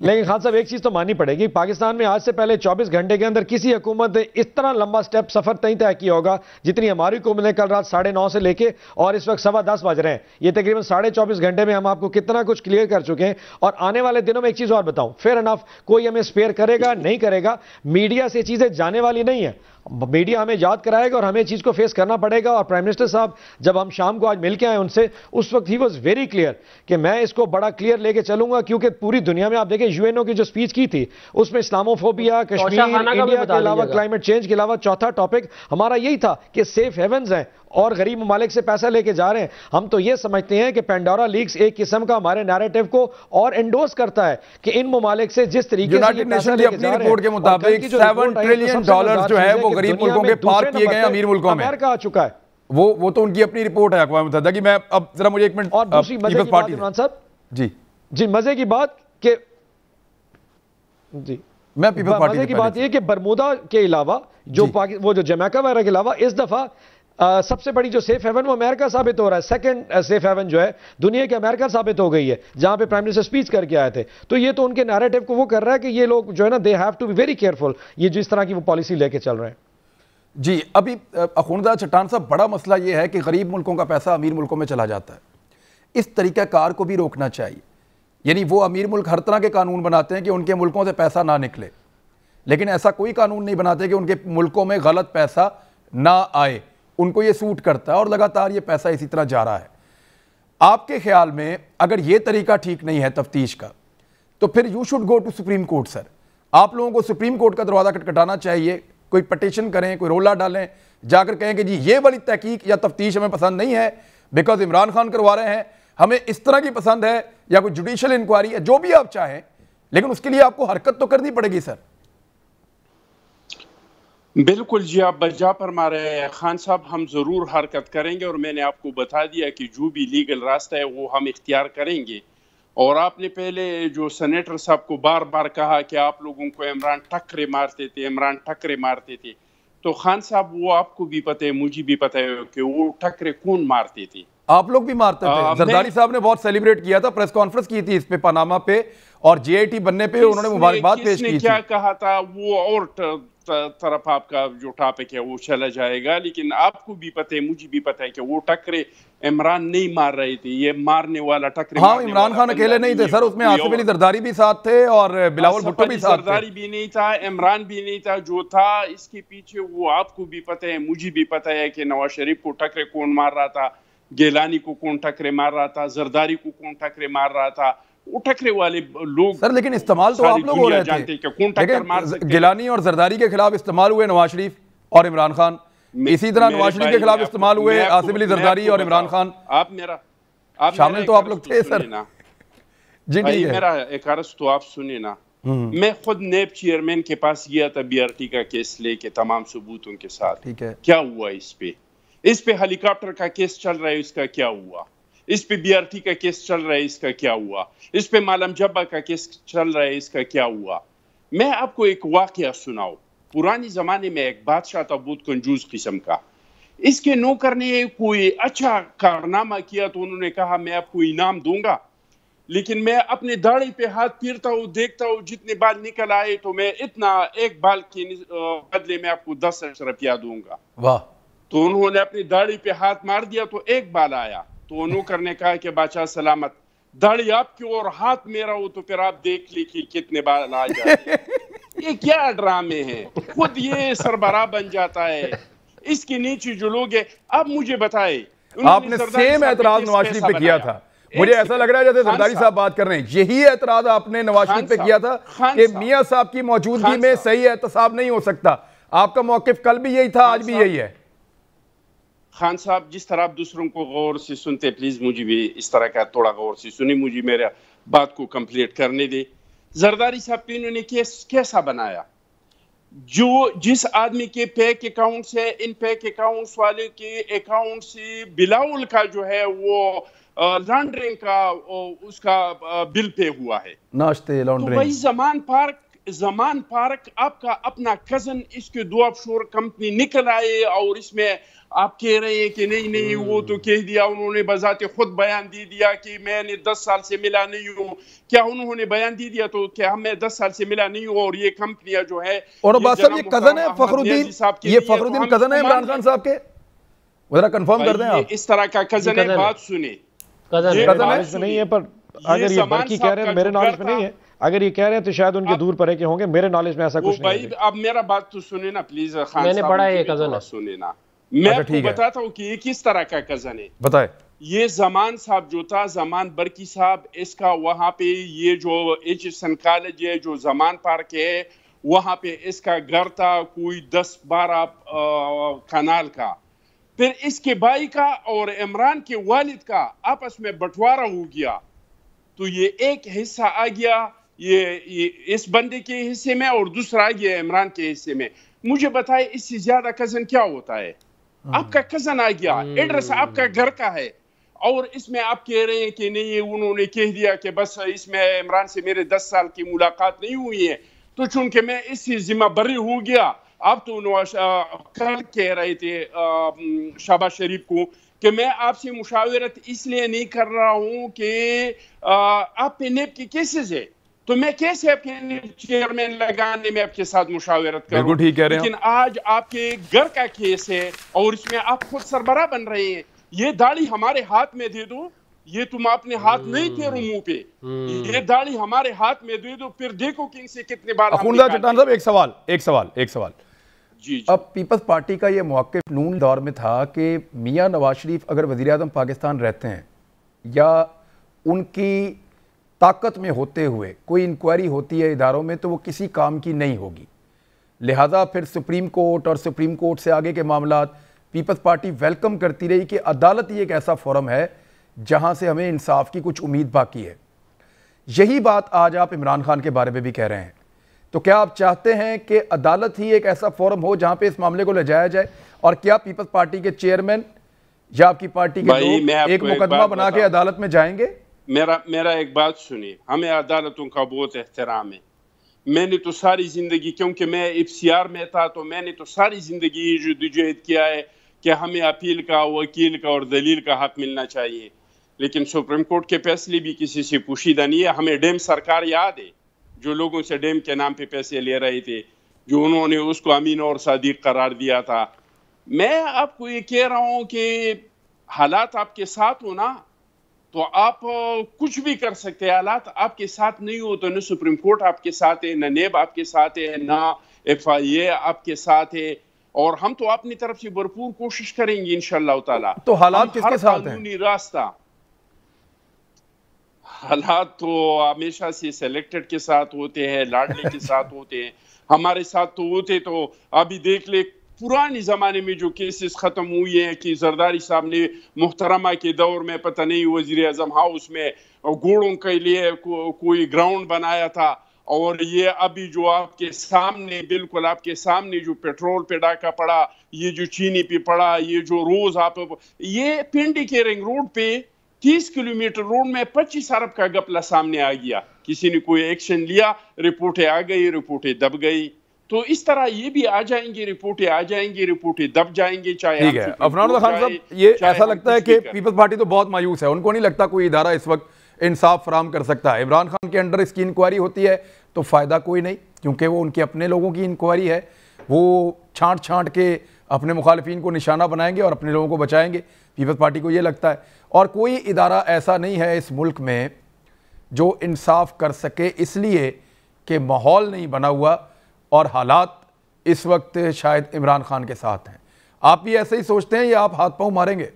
لیکن خان صاحب ایک چیز تو ماننی پڑے گی, پاکستان میں آج سے پہلے 24 گھنٹے کے اندر کسی حکومت نے اس طرح لمبا سٹیپ سفر نہیں طے کیا ہوگا جتنی ہماری حکومت نے کل رات 9:30 سے لے کے اور اس وقت 10:15 بج رہے ہیں. یہ تقریباً 24.5 گھنٹے میں ہم آپ کو کتنا کچھ کلیئر کر چکے ہیں. اور آنے والے دنوں میں ایک چیز اور بتاؤں, فیئر انف کوئی ہمیں اسپیئر کرے گا نہیں کرے گا, میڈیا سے چیزیں جانے والی نہیں ہیں. میڈیا ہمیں یاد کرائے گا اور ہمیں چیز کو فیس کرنا پڑے گا. اور پرائم منسٹر صاحب جب ہم شام کو آج مل کے آئے ان سے, اس وقت ہی واز ویری کلیئر کہ میں اس کو بڑا کلیئر لے کے چلوں گا, کیونکہ پوری دنیا میں آپ دیکھیں یو این او کی جو اسپیچ کی تھی اس میں اسلاموفوبیا, کشمیر, انڈیا کے علاوہ کلائمیٹ چینج کے علاوہ چوتھا ٹاپک ہمارا یہی تھا کہ سیف ہیونز ہیں اور غریب ممالک سے پیسہ لے کے جا رہے ہیں. ہم تو یہ سمجھتے ہیں کہ پینڈورا لیکس ایک قسم کا ہمارے نیریٹو کو اور انڈورس کرتا ہے کہ ان ممالک سے جس طریقے سے یونائیٹڈ نیشن کی اپنی رپورٹ کے مطابق $7 ٹریلین جو ہے وہ غریب ملکوں کے پارک کیے گئے ہیں امیر ملکوں میں. امریکہ آ چکا ہے, وہ تو ان کی اپنی رپورٹ ہے اقوام متحدہ کی. میں اب ذرا مجھے 1 منٹ. اور دوسری مزے کی بات عمران صاحب, جی مزے کی بات کہ میں پیپلز پارٹی مزے کی بات یہ کہ برمودا کے علاوہ جو وہ جو جمیکا وغیرہ کے علاوہ اس دفعہ سب سے بڑی جو سیف ہیون وہ امریکہ ثابت ہو رہا ہے. سیکنڈ سیف ہیون جو ہے دنیا کے امریکہ ثابت ہو گئی ہے جہاں پہ پرائم منسٹر سپیچ کر کے آئے تھے. تو یہ تو ان کے نیریٹو کو وہ کر رہا ہے کہ یہ لوگ جو ہے نا they have to be very careful, یہ جو اس طرح کی وہ پالیسی لے کے چل رہے ہیں. جی ابھی اخوندہ چٹان صاحب, بڑا مسئلہ یہ ہے کہ غریب ملکوں کا پیسہ امیر ملکوں میں چلا جاتا ہے. اس طریقہ کار کو بھی روکنا چاہیے. یعنی وہ امیر ملک ہر طرح کے قانون بناتے ہیں کہ ان کے ملکوں سے پیسہ نہ نکلے، لیکن ایسا کوئی قانون نہیں بناتے کہ ان کے ملکوں میں غلط پیسہ نہ آئے. ان کو یہ سوٹ کرتا ہے اور لگاتار یہ پیسہ اسی طرح جا رہا ہے. آپ کے خیال میں اگر یہ طریقہ ٹھیک نہیں ہے تفتیش کا تو پھر you should go to supreme court. Sir آپ لوگوں کو سپریم کورٹ کا دروازہ کھٹکھٹانا چاہیے، کوئی پٹیشن کریں، کوئی رولا ڈالیں، جا کر کہیں کہ جی یہ والی تحقیق یا تفتیش ہمیں پسند نہیں ہے بیکاز عمران خان کروا رہے ہیں، ہمیں اس طرح کی پسند ہے، یا کوئی جوڈیشل انکوائری ہے، جو بھی آپ چاہیں، لیکن اس کے لیے آپ کو حرکت تو کرنی پڑے گی. سر بالکل جی، آپ بجا فرما رہے ہیں خان صاحب، ہم ضرور حرکت کریں گے، اور میں نے آپ کو بتا دیا کہ جو بھی لیگل راستہ ہے وہ ہم اختیار کریں گے. اور آپ نے پہلے جو سینیٹر صاحب کو بار بار کہا کہ آپ لوگوں کو عمران ٹکرے مارتے تھے، عمران ٹکرے مارتے تھے، تو خان صاحب وہ آپ کو بھی پتہ ہے، مجھے بھی پتہ ہے کہ وہ ٹکرے کون مارتے تھے. آپ لوگ بھی مارتے تھے. زرداری صاحب نے بہت سیلیبریٹ کیا تھا، پریس کانفرنس کی تھی اس پہ پاناما پہ، اور جی آئی ٹی بننے پہ انہوں نے مبارکباد پیش کی تھی. کیا کہا تھا وہ اور طرف آپ کا جو ٹاپک ہے وہ چلا جائے گا، لیکن آپ کو بھی پتہ ہے، مجھے بھی پتہ ہے کہ وہ ٹکرے عمران نہیں مار رہے تھے، یہ مارنے والا ٹکرے. ہاں عمران خان اکیلے نہیں تھے سر، اس میں آصف علی زرداری بھی ساتھ تھے اور بلاول بھٹو بھی ساتھ تھے. زرداری بھی نہیں تھا، عمران بھی نہیں تھا، جو تھا اس کے پیچھے وہ آپ کو بھی پتہ ہے، مجھے بھی پتہ ہے کہ نواز شریف کو ٹکرے کون مار رہا تھا، گیلانی کو کون ٹکرے مار رہا تھا، زرداری کو کون ٹکرے مار رہا تھا. وہ ٹکرے والے لوگ سر، لیکن استعمال تو آپ لوگ ہو رہے تھے. گیلانی اور زرداری کے خلاف استعمال ہوئے نواز شریف اور عمران خان، اسی طرح نواز شریف کے خلاف استعمال ہوئے آصف علی زرداری اور عمران خان. شامل تو آپ لوگ تھے سر. جی ٹھیک ہے، میرا ایک عرض تو آپ سنیں نا. میں خود نیب چیئرمین کے پاس گیا تھا بی آر ٹی کا کیس لے کے تمام ثبوتوں کے ساتھ. ٹھیک ہے، کیا ہوا اس پہ ہیلی کاپٹر کا کیس چل رہا ہے، اس کا کیا ہوا؟ اس پہ بی آر ٹی کا کیس چل رہا ہے، اس کا کیا ہوا؟ اس پہ مالم جبہ کا کیس چل رہا ہے، اس کا کیا ہوا؟ میں آپ کو ایک واقعہ سناؤ. پرانے زمانے میں ایک بادشاہ تھا بہت کنجوس قسم کا. اس کے نوکر نے کوئی اچھا کارنامہ کیا تو انہوں نے کہا میں آپ کو انعام دوں گا، لیکن میں اپنے داڑھی پہ ہاتھ پھیرتا ہوں، دیکھتا ہوں جتنے بال نکل آئے تو میں اتنا ایک بال کے بدلے میں آپ کو 10 روپیہ دوں گا. واہ. تو انہوں نے اپنی داڑھی پہ ہاتھ مار دیا تو ایک بال آیا. تو نوکر نے کہا کہ بادشاہ سلامت، داڑھی آپ کی اور ہاتھ میرا ہو تو پھر آپ دیکھ لی کہ کتنے بال آ جاتے ہیں. یہ کیا ڈرامے ہیں، خود یہ سربراہ بن جاتا ہے. اس کے نیچے جو لوگ ہیں، آپ مجھے بتائیں، آپ نے سیم اعتراض نواز شریف پہ کیا تھا. مجھے ایسا لگ رہا ہے جیسے زرداری صاحب بات کر رہے ہیں، یہی اعتراض آپ نے نواز شریف پہ کیا تھا کہ میاں صاحب کی موجودگی میں صحیح احتساب نہیں ہو سکتا. آپ کا موقف کل بھی یہی تھا، آج بھی یہی ہے. خان صاحب جس طرح آپ دوسروں کو غور سے سنتے، پلیز مجھے بھی اس طرح کا تھوڑا غور سے سنیں، مجھے میرا بات کو کمپلیٹ کرنے دے. زرداری صاحب انہوں نے کیس کیسا بنایا؟ جس آدمی کے پیک اکاؤنٹ سے، ان پیک اکاؤنٹس والے کے اکاؤنٹ سے بلاول کا جو ہے وہ لانڈرنگ کا اس کا بل پے ہوا ہے. ناشتے لانڈرنگ. تو وہی زمان پارک آپ کا اپنا کزن، اس کے 2 آف شور کمپنی نکل آئے اور اس میں آپ کہہ رہے ہیں کہ نہیں وہ تو کہہ دیا، انہوں نے بذات خود بیان دے دیا کہ میں نے 10 سال سے ملا نہیں ہوں. کیا انہوں نے بیان دے دیا تو کیا میں 10 سال سے ملا نہیں ہوں؟ اور یہ کمپنیاں جو ہے، اور بات صاحب یہ کزن ہے فخر الدین، یہ فخر الدین کزن ہے عمران خان صاحب کے؟ ذرا کنفرم کر دیں آپ. اس طرح کا کزن ہے، بات سنیں. کزن نہیں ہے، پر اگر یہ برقی کہہ رہے ہیں میرے نالج میں نہیں ہے، اگر یہ کہہ رہے ہیں تو شاید ان کے دور پرے کے ہوں گے، میرے نالج میں ایسا کچھ نہیں ہے. اب میرا بات تو سنیں نا پلیز خان صاحب، میں نے پڑھا ہے کزن ہے. سنیں نا، میں آپ کو بتاتا ہوں کہ یہ کس طرح کا کزن ہے. بتائے. یہ زمان صاحب جو تھا، زمان برقی صاحب، اس کا وہاں پہ یہ جو ایچسن کالج ہے جو زمان پارک ہے، وہاں پہ اس کا گھر تھا کوئی 10-12 کنال کا. پھر اس کے بھائی کا اور عمران کے والد کا آپس میں بٹوارا ہو گیا، تو یہ ایک حصہ آ گیا یہ اس بندے کے حصے میں اور دوسرا آ گیا عمران کے حصے میں. مجھے بتائے اس سے زیادہ کزن کیا ہوتا ہے؟ آپ کا کزن آ گیا، ایڈریس آپ کا گھر کا ہے، اور اس میں آپ کہہ رہے ہیں کہ نہیں انہوں نے کہہ دیا کہ بس اس میں عمران سے میرے 10 سال کی ملاقات نہیں ہوئی ہے تو چونکہ میں اس سے ذمہ بری ہو گیا. آپ تو کل کہہ رہے تھے شہباز شریف کو کہ میں آپ سے مشاورت اس لیے نہیں کر رہا ہوں کہ آپ پہ نیب کے کیسز ہے، تو میں کیسے آپ کے چیئرمین لگانے میں آپ کے ساتھ مشاورت کروں؟ لیکن آج آپ کے گھر کا کیس ہے اور اس میں آپ خود سربراہ بن رہے ہیں. یہ داڑھی ہمارے ہاتھ میں دے دو، یہ تم اپنے ہاتھ نہیں پھیرو منہ پہ، یہ داڑھی ہمارے ہاتھ میں دے دو، پھر دیکھو کہ ان سے کتنے بار اخوندہ چٹان صاحب ایک سوال جی اب پیپلز پارٹی کا یہ موقف نون دور میں تھا کہ میاں نواز شریف اگر وزیر اعظم پاکستان رہتے ہیں یا ان کی طاقت میں ہوتے ہوئے کوئی انکوائری ہوتی ہے اداروں میں تو وہ کسی کام کی نہیں ہوگی، لہٰذا پھر سپریم کورٹ اور سپریم کورٹ سے آگے کے معاملات پیپلز پارٹی ویلکم کرتی رہی کہ عدالت ہی ایک ایسا فورم ہے جہاں سے ہمیں انصاف کی کچھ امید باقی ہے۔ یہی بات آج آپ عمران خان کے بارے میں بھی کہہ رہے ہیں، تو کیا آپ چاہتے ہیں کہ عدالت ہی ایک ایسا فورم ہو جہاں پہ اس معاملے کو لے جایا جائے، اور کیا پیپلز پارٹی کے چیئرمین یا آپ کی پارٹی کے لوگ ایک مقدمہ بنا کے عدالت میں جائیں گے؟ میرا ایک بات سنیے، ہمیں عدالتوں کا بہت احترام ہے۔ میں نے تو ساری زندگی، کیونکہ میں FCR میں تھا، تو میں نے تو ساری زندگی یہ جدوجہد کیا ہے کہ ہمیں اپیل کا، وکیل کا اور دلیل کا حق ملنا چاہیے، لیکن سپریم کورٹ کے فیصلے بھی کسی سے پوشیدہ نہیں ہے۔ ہمیں ڈیم سرکار یاد ہے، جو لوگوں سے ڈیم کے نام پہ پیسے لے رہے تھے، جو انہوں نے اس کو امین اور صادق قرار دیا تھا۔ میں آپ کو یہ کہہ رہا ہوں کہ حالات آپ کے ساتھ ہو نا تو آپ کچھ بھی کر سکتے ہیں، حالات آپ کے ساتھ نہیں ہو تو نہ سپریم کورٹ آپ کے ساتھ ہے، نہ نیب آپ کے ساتھ ہے، نہ FIA آپ کے ساتھ ہے، اور ہم تو اپنی طرف سے بھرپور کوشش کریں گے انشاءاللہ تعالی۔ تو حالات کس کے ساتھ ہیں؟ قانونی راستہ، حالات تو ہمیشہ سے سلیکٹڈ کے ساتھ ہوتے ہیں، لاڈلے کے ساتھ ہوتے ہیں، ہمارے ساتھ تو ہوتے تو ابھی دیکھ لے پرانے زمانے میں جو کیسز ختم ہوئی ہیں کہ زرداری صاحب نے محترمہ کے دور میں پتہ نہیں وزیر اعظم ہاؤس میں گھوڑوں کے لیے کوئی گراؤنڈ بنایا تھا، اور یہ ابھی جو آپ کے سامنے، بالکل آپ کے سامنے جو پیٹرول پہ ڈاکہ پڑا، یہ جو چینی پہ پڑا، یہ جو روز آپ، یہ پنڈی کے رنگ روڈ پہ 30 کلومیٹر روڈ میں 25 ارب کا گپلا سامنے آ گیا، کسی نے کوئی ایکشن لیا، رپورٹیں آ گئی، رپورٹیں دب گئی۔ تو اس طرح یہ بھی آ جائیں گے، رپورٹیں آ جائیں گے، رپورٹیں دب جائیں گے، چاہے ٹھیک ہے۔ عفنان اللہ خان صاحب، یہ ایسا لگتا ہے کہ پیپلز پارٹی تو بہت مایوس ہے، ان کو نہیں لگتا کوئی ادارہ اس وقت انصاف فراہم کر سکتا ہے۔ عمران خان کے انڈر اس کی انکوائری ہوتی ہے تو فائدہ کوئی نہیں، کیونکہ وہ ان کے اپنے لوگوں کی انکوائری ہے، وہ چھانٹ کے اپنے مخالفین کو نشانہ بنائیں گے اور اپنے لوگوں کو بچائیں گے۔ پیپلز پارٹی کو یہ لگتا ہے، اور کوئی ادارہ ایسا نہیں ہے اس ملک میں جو انصاف کر سکے، اس لیے کہ ماحول نہیں بنا ہوا اور حالات اس وقت شاید عمران خان کے ساتھ ہیں۔ آپ بھی ایسے ہی سوچتے ہیں یا آپ ہاتھ پاؤں ماریں گے؟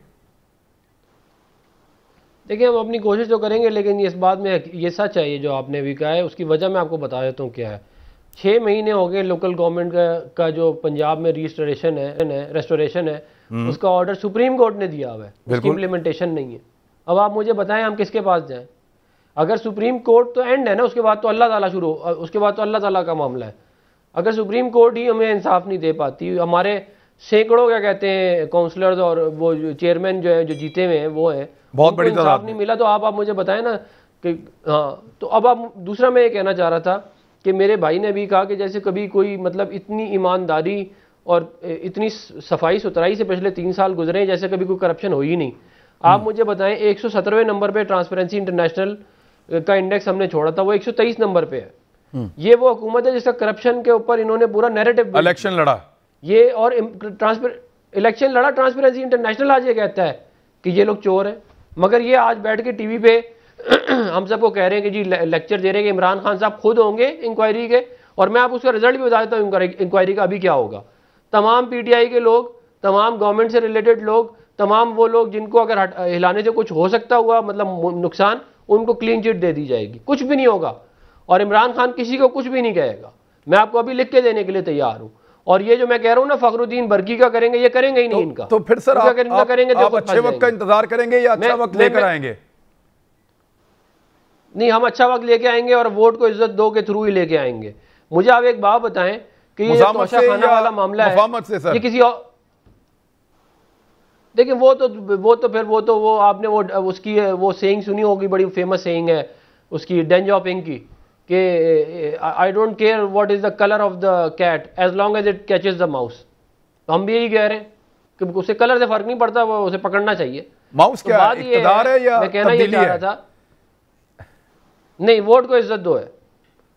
دیکھیں، ہم اپنی کوشش تو کریں گے، لیکن اس بات میں یہ سچ ہے، یہ جو آپ نے بھی کہا ہے، اس کی وجہ میں آپ کو بتا دیتا ہوں کیا ہے۔ 6 مہینے ہو گئے لوکل گورنمنٹ کا جو پنجاب میں ریسٹوریشن ہے، اس کا آرڈر سپریم کورٹ نے دیا ہوا ہے، اس کی امپلیمنٹیشن نہیں ہے۔ اب آپ مجھے بتائیں ہم کس کے پاس جائیں؟ اگر سپریم کورٹ تو اینڈ ہے نا، اس کے بعد تو اللہ تعالیٰ شروع، اس کے بعد تو اللہ تعالیٰ کا معاملہ ہے۔ اگر سپریم کورٹ ہی ہمیں انصاف نہیں دے پاتی، ہمارے سینکڑوں کیا کہتے ہیں کونسلرز اور وہ چیئرمین جو ہیں جو جیتے ہوئے ہیں وہ ہیں، بہت بڑی انصاف نہیں ملا، تو آپ مجھے بتائیں نا کہ ہاں۔ تو اب آپ دوسرا میں یہ کہنا چاہ رہا تھا کہ میرے بھائی نے بھی کہا کہ جیسے کبھی کوئی مطلب اتنی ایمانداری اور اتنی صفائی ستھرائی سے پچھلے 3 سال گزرے ہیں جیسے کبھی کوئی کرپشن ہوئی نہیں۔ آپ مجھے بتائیں 117ویں نمبر پہ ٹرانسپیرنسی انٹرنیشنل کا انڈیکس ہم نے چھوڑا تھا، وہ 123 نمبر پہ ہے۔ یہ وہ حکومت ہے جس کا کرپشن کے اوپر انہوں نے پورا نیریٹو الیکشن لڑا، یہ اور الیکشن لڑا۔ ٹرانسپیرنسی انٹرنیشنل آج یہ کہتا ہے کہ یہ لوگ چور ہیں، مگر یہ آج بیٹھ کے ٹی وی پہ ہم سب کو کہہ رہے ہیں کہ جی لیکچر دے رہے ہیں کہ عمران خان صاحب خود ہوں گے انکوائری کے، اور میں آپ اس کا رزلٹ بھی بتا دیتا ہوں انکوائری کا ابھی کیا ہوگا۔ تمام PTI کے لوگ، تمام گورنمنٹ سے ریلیٹڈ لوگ، تمام وہ لوگ جن کو اگر ہلانے سے کچھ ہو سکتا ہوا مطلب نقصان، ان کو کلین چٹ دے دی جائے گی، کچھ بھی نہیں ہوگا، اور عمران خان کسی کو کچھ بھی نہیں کہے گا۔ میں آپ کو ابھی لکھ کے دینے کے لیے تیار ہوں، اور یہ جو میں کہہ رہا ہوں نا فخر الدین برقی کا کریں گے، یہ کریں گے ہی نہیں ان کا۔ تو پھر سر آپ اچھے وقت کا انتظار کریں گے یا اچھا وقت لے کر آئیں گے؟ نہیں، ہم اچھا وقت لے کے آئیں گے اور ووٹ کو عزت دو کے تھرو ہی لے کے آئیں گے۔ مجھے آپ ایک بات بتائیں کہ یہ توشہ خانہ والا معاملہ ہے، یہ کسی اور دیکھیں وہ تو وہ آپ نے اس کی وہ سیئنگ سنی ہوگی، بڑی فیمس سیئنگ ہے اس کی ڈین جاپنگ کی کہ I don't care what is the colour of the cat as long as it catches the mouse. تو ہم بھی یہی کہہ رہے ہیں کہ اسے کلر سے فرق نہیں پڑتا، وہ اسے پکڑنا چاہیے۔ ماؤس کیا اقتدار ہے یا میں کہنا یہ چاہ رہا تھا، نہیں، ووٹ کو عزت دو ہے،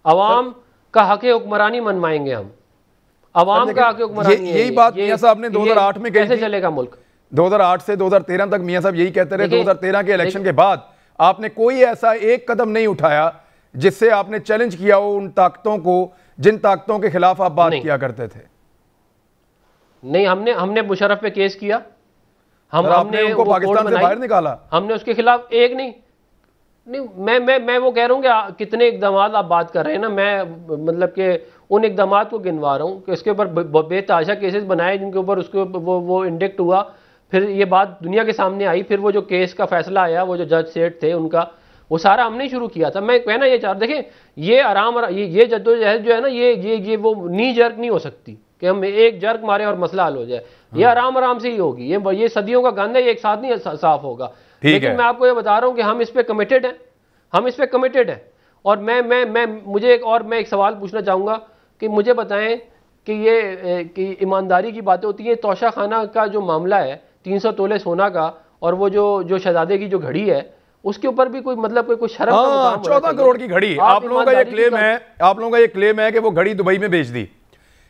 عوام کا حق حکمرانی منوائیں گے ہم، عوام کا حق حکمرانی ہے۔ یہی بات میاں صاحب نے 2008 میں کہی تھی، کیسے چلے گا ملک؟ 2008 سے 2013 تک میاں صاحب یہی کہتے رہے۔ 2013 کے الیکشن کے بعد آپ نے کوئی ایسا ایک قدم نہیں اٹھایا جس سے آپ نے چیلنج کیا ہو ان طاقتوں کو جن طاقتوں کے خلاف آپ بات کیا کرتے تھے؟ نہیں، ہم نے مشرف پہ کیس کیا، ہم نے ان کو پاکستان سے باہر نکالا، ہم نے اس کے خلاف ایک نہیں، میں وہ کہہ رہا ہوں کہ کتنے اقدامات آپ بات کر رہے ہیں نا، میں مطلب کہ ان اقدامات کو گنوا رہا ہوں کہ اس کے اوپر بے تحاشا کیسز بنائے جن کے اوپر اس کے وہ انڈکٹ ہوا، پھر یہ بات دنیا کے سامنے آئی، پھر وہ جو کیس کا فیصلہ آیا، وہ جو جج سیٹ تھے ان کا، وہ سارا ہم نے شروع کیا تھا۔ میں کہنا یہ چاہ دیکھیں یہ یہ جدوجہد جو ہے نا یہ وہ نی جرک نہیں ہو سکتی کہ ہم ایک جرک مارے اور مسئلہ حل ہو جائے، یہ آرام سے ہی ہوگی، یہ صدیوں کا گند ہے، یہ ایک ساتھ نہیں صاف ہوگا۔ لیکن میں آپ کو یہ بتا رہا ہوں کہ ہم اس پہ کمیٹڈ ہیں، ہم اس پہ کمیٹڈ ہیں۔ اور مجھے ایک سوال پوچھنا چاہوں گا کہ مجھے بتائیں کہ یہ کہ ایمانداری کی باتیں ہوتی ہیں، توشہ خانہ کا جو معاملہ ہے 300 تولے سونا کا اور وہ جو شہزادے کی جو گھڑی ہے اس کے اوپر بھی کوئی مطلب کوئی شرم کا مقام 14 کروڑ کی گھڑی، آپ لوگوں کا یہ کلیم ہے کہ وہ گھڑی دبئی میں بیچ دی،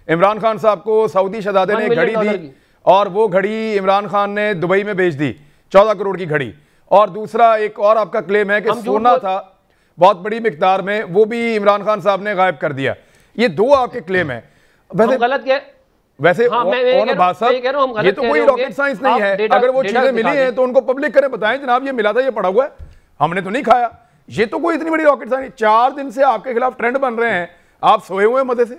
عمران خان صاحب کو سعودی شہزادے نے گھڑی دی اور وہ گھڑی عمران خان نے دبئی میں بیچ دی 14 کروڑ کی گھڑی۔ اور دوسرا ایک اور آپ کا کلیم ہے کہ سونا تھا بہت بڑی مقدار میں، وہ بھی عمران خان صاحب نے غائب کر دیا۔ یہ دو آپ کے کلیم ہیں۔ ویسے یہ تو کوئی راکٹ سائنس نہیں ہے، اگر وہ چیزیں ملی ہیں تو ان کو پبلک کریں، بتائیں جناب یہ ملا تھا، یہ پڑا ہوا ہے، ہم نے تو نہیں کھایا۔ یہ تو کوئی اتنی بڑی راکٹ سائنس، 4 دن سے آپ کے خلاف ٹرینڈ بن رہے ہیں، آپ سوئے ہوئے مزے سے۔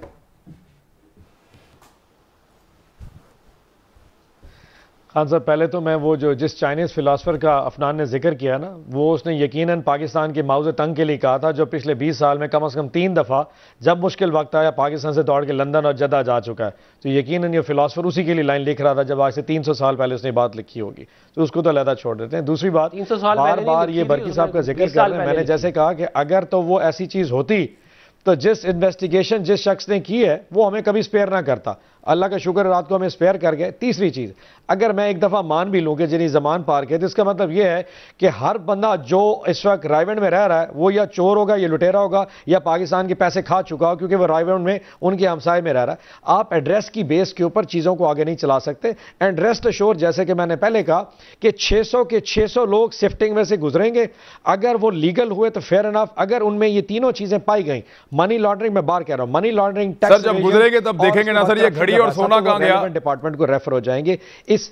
خان صاحب پہلے تو میں وہ جس چائنیز فلاسفر کا افنان نے ذکر کیا نا، وہ اس نے یقیناً پاکستان کے ماؤ تنگ کے لیے کہا تھا، جو پچھلے 20 سال میں کم از کم 3 دفعہ جب مشکل وقت آیا پاکستان سے دوڑ کے لندن اور جدہ جا چکا ہے، تو یقیناً یہ فلاسفر اسی کے لیے لائن لکھ رہا تھا جب آج سے 300 سال پہلے اس نے بات لکھی ہوگی، تو اس کو تو علیحدہ چھوڑ دیتے ہیں۔ دوسری بات، بار بار یہ برکی صاحب کا ذکر کر رہے ہیں، میں نے جیسے کہا کہ اگر تو وہ ایسی چیز ہوتی تو جس انویسٹیگیشن جس شخص نے کی ہے وہ ہمیں کبھی سپیئر نہ کرتا، اللہ کا شکر رات کو ہمیں سپیئر کر گئے۔ تیسری چیز، اگر میں ایک دفعہ مان بھی لوں کہ جنہیں زمان پار کے، تو اس کا مطلب یہ ہے کہ ہر بندہ جو اس وقت رائیونڈ میں رہ رہا ہے وہ یا چور ہوگا یا لٹیرا ہوگا یا پاکستان کے پیسے کھا چکا ہو، کیونکہ وہ رائیونڈ میں ان کے ہمسائے میں رہ رہا ہے۔ آپ ایڈریس کی بیس کے اوپر چیزوں کو آگے نہیں چلا سکتے۔ اینڈ ریسٹ اشور، جیسے کہ میں نے پہلے کہا کہ 600 کے 600 لوگ سفٹنگ میں سے گزریں گے، اگر وہ لیگل ہوئے تو فیئر انف، اگر ان میں یہ تینوں چیزیں پائی گئیں، منی لانڈرنگ، میں بار کہہ رہا ہوں منی لانڈرنگ، سر جب گزرے گے تب دیکھیں گے نا سر یہ گھڑی اور سونا کہاں گیا، ڈپارٹمنٹ کو ریفر ہو جائیں گے اس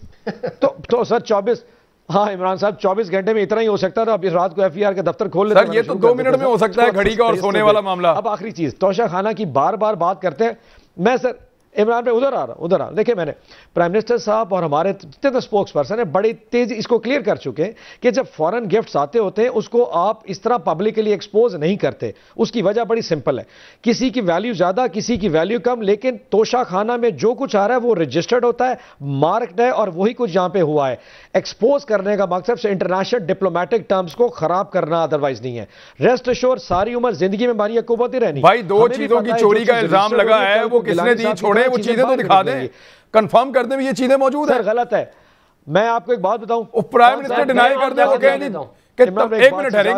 تو سر 24 ہاں عمران صاحب 24 گھنٹے میں اتنا ہی ہو سکتا تھا، اب اس رات کو ایف ای آر کا دفتر کھول لیتے سر، یہ تو 2 منٹ میں ہو سکتا ہے گھڑی کا اور سونے والا معاملہ۔ اب آخری چیز، توشہ خانہ کی بار بار بات کرتے ہیں، میں سر عمران پہ ادھر آ رہا دیکھیں میں نے پرائم منسٹر صاحب اور ہمارے اسپوکس پرسن ہیں بڑی تیزی اس کو کلیئر کر چکے ہیں کہ جب فورن گفٹس آتے ہوتے ہیں اس کو آپ اس طرح پبلکلی ایکسپوز نہیں کرتے۔ اس کی وجہ بڑی سمپل ہے، کسی کی ویلیو زیادہ کسی کی ویلیو کم، لیکن توشہ خانہ میں جو کچھ آ رہا ہے وہ رجسٹرڈ ہوتا ہے، مارکڈ ہے، اور وہی کچھ یہاں پہ ہوا ہے۔ ایکسپوز کرنے کا مقصد سے انٹرنیشنل ڈپلومیٹک ٹرمز کو خراب کرنا ادروائز نہیں ہے۔ ریسٹ ایشور ساری عمر زندگی میں ہماری قوت ہی رہنی۔ بھائی 2 چیزوں کی چوری کا الزام لگا ہے، وہ کس نے دی، چھوڑے وہ چیزیں تو دکھا دیں، کنفرم کر دیں بھی یہ چیزیں موجود ہیں۔ سر غلط ہے، میں آپ کو ایک بات بتاؤں، پرائم منسٹر ڈینائی کر دیں، وہ کہیں نہیں کہ ایک منٹ ٹھہریں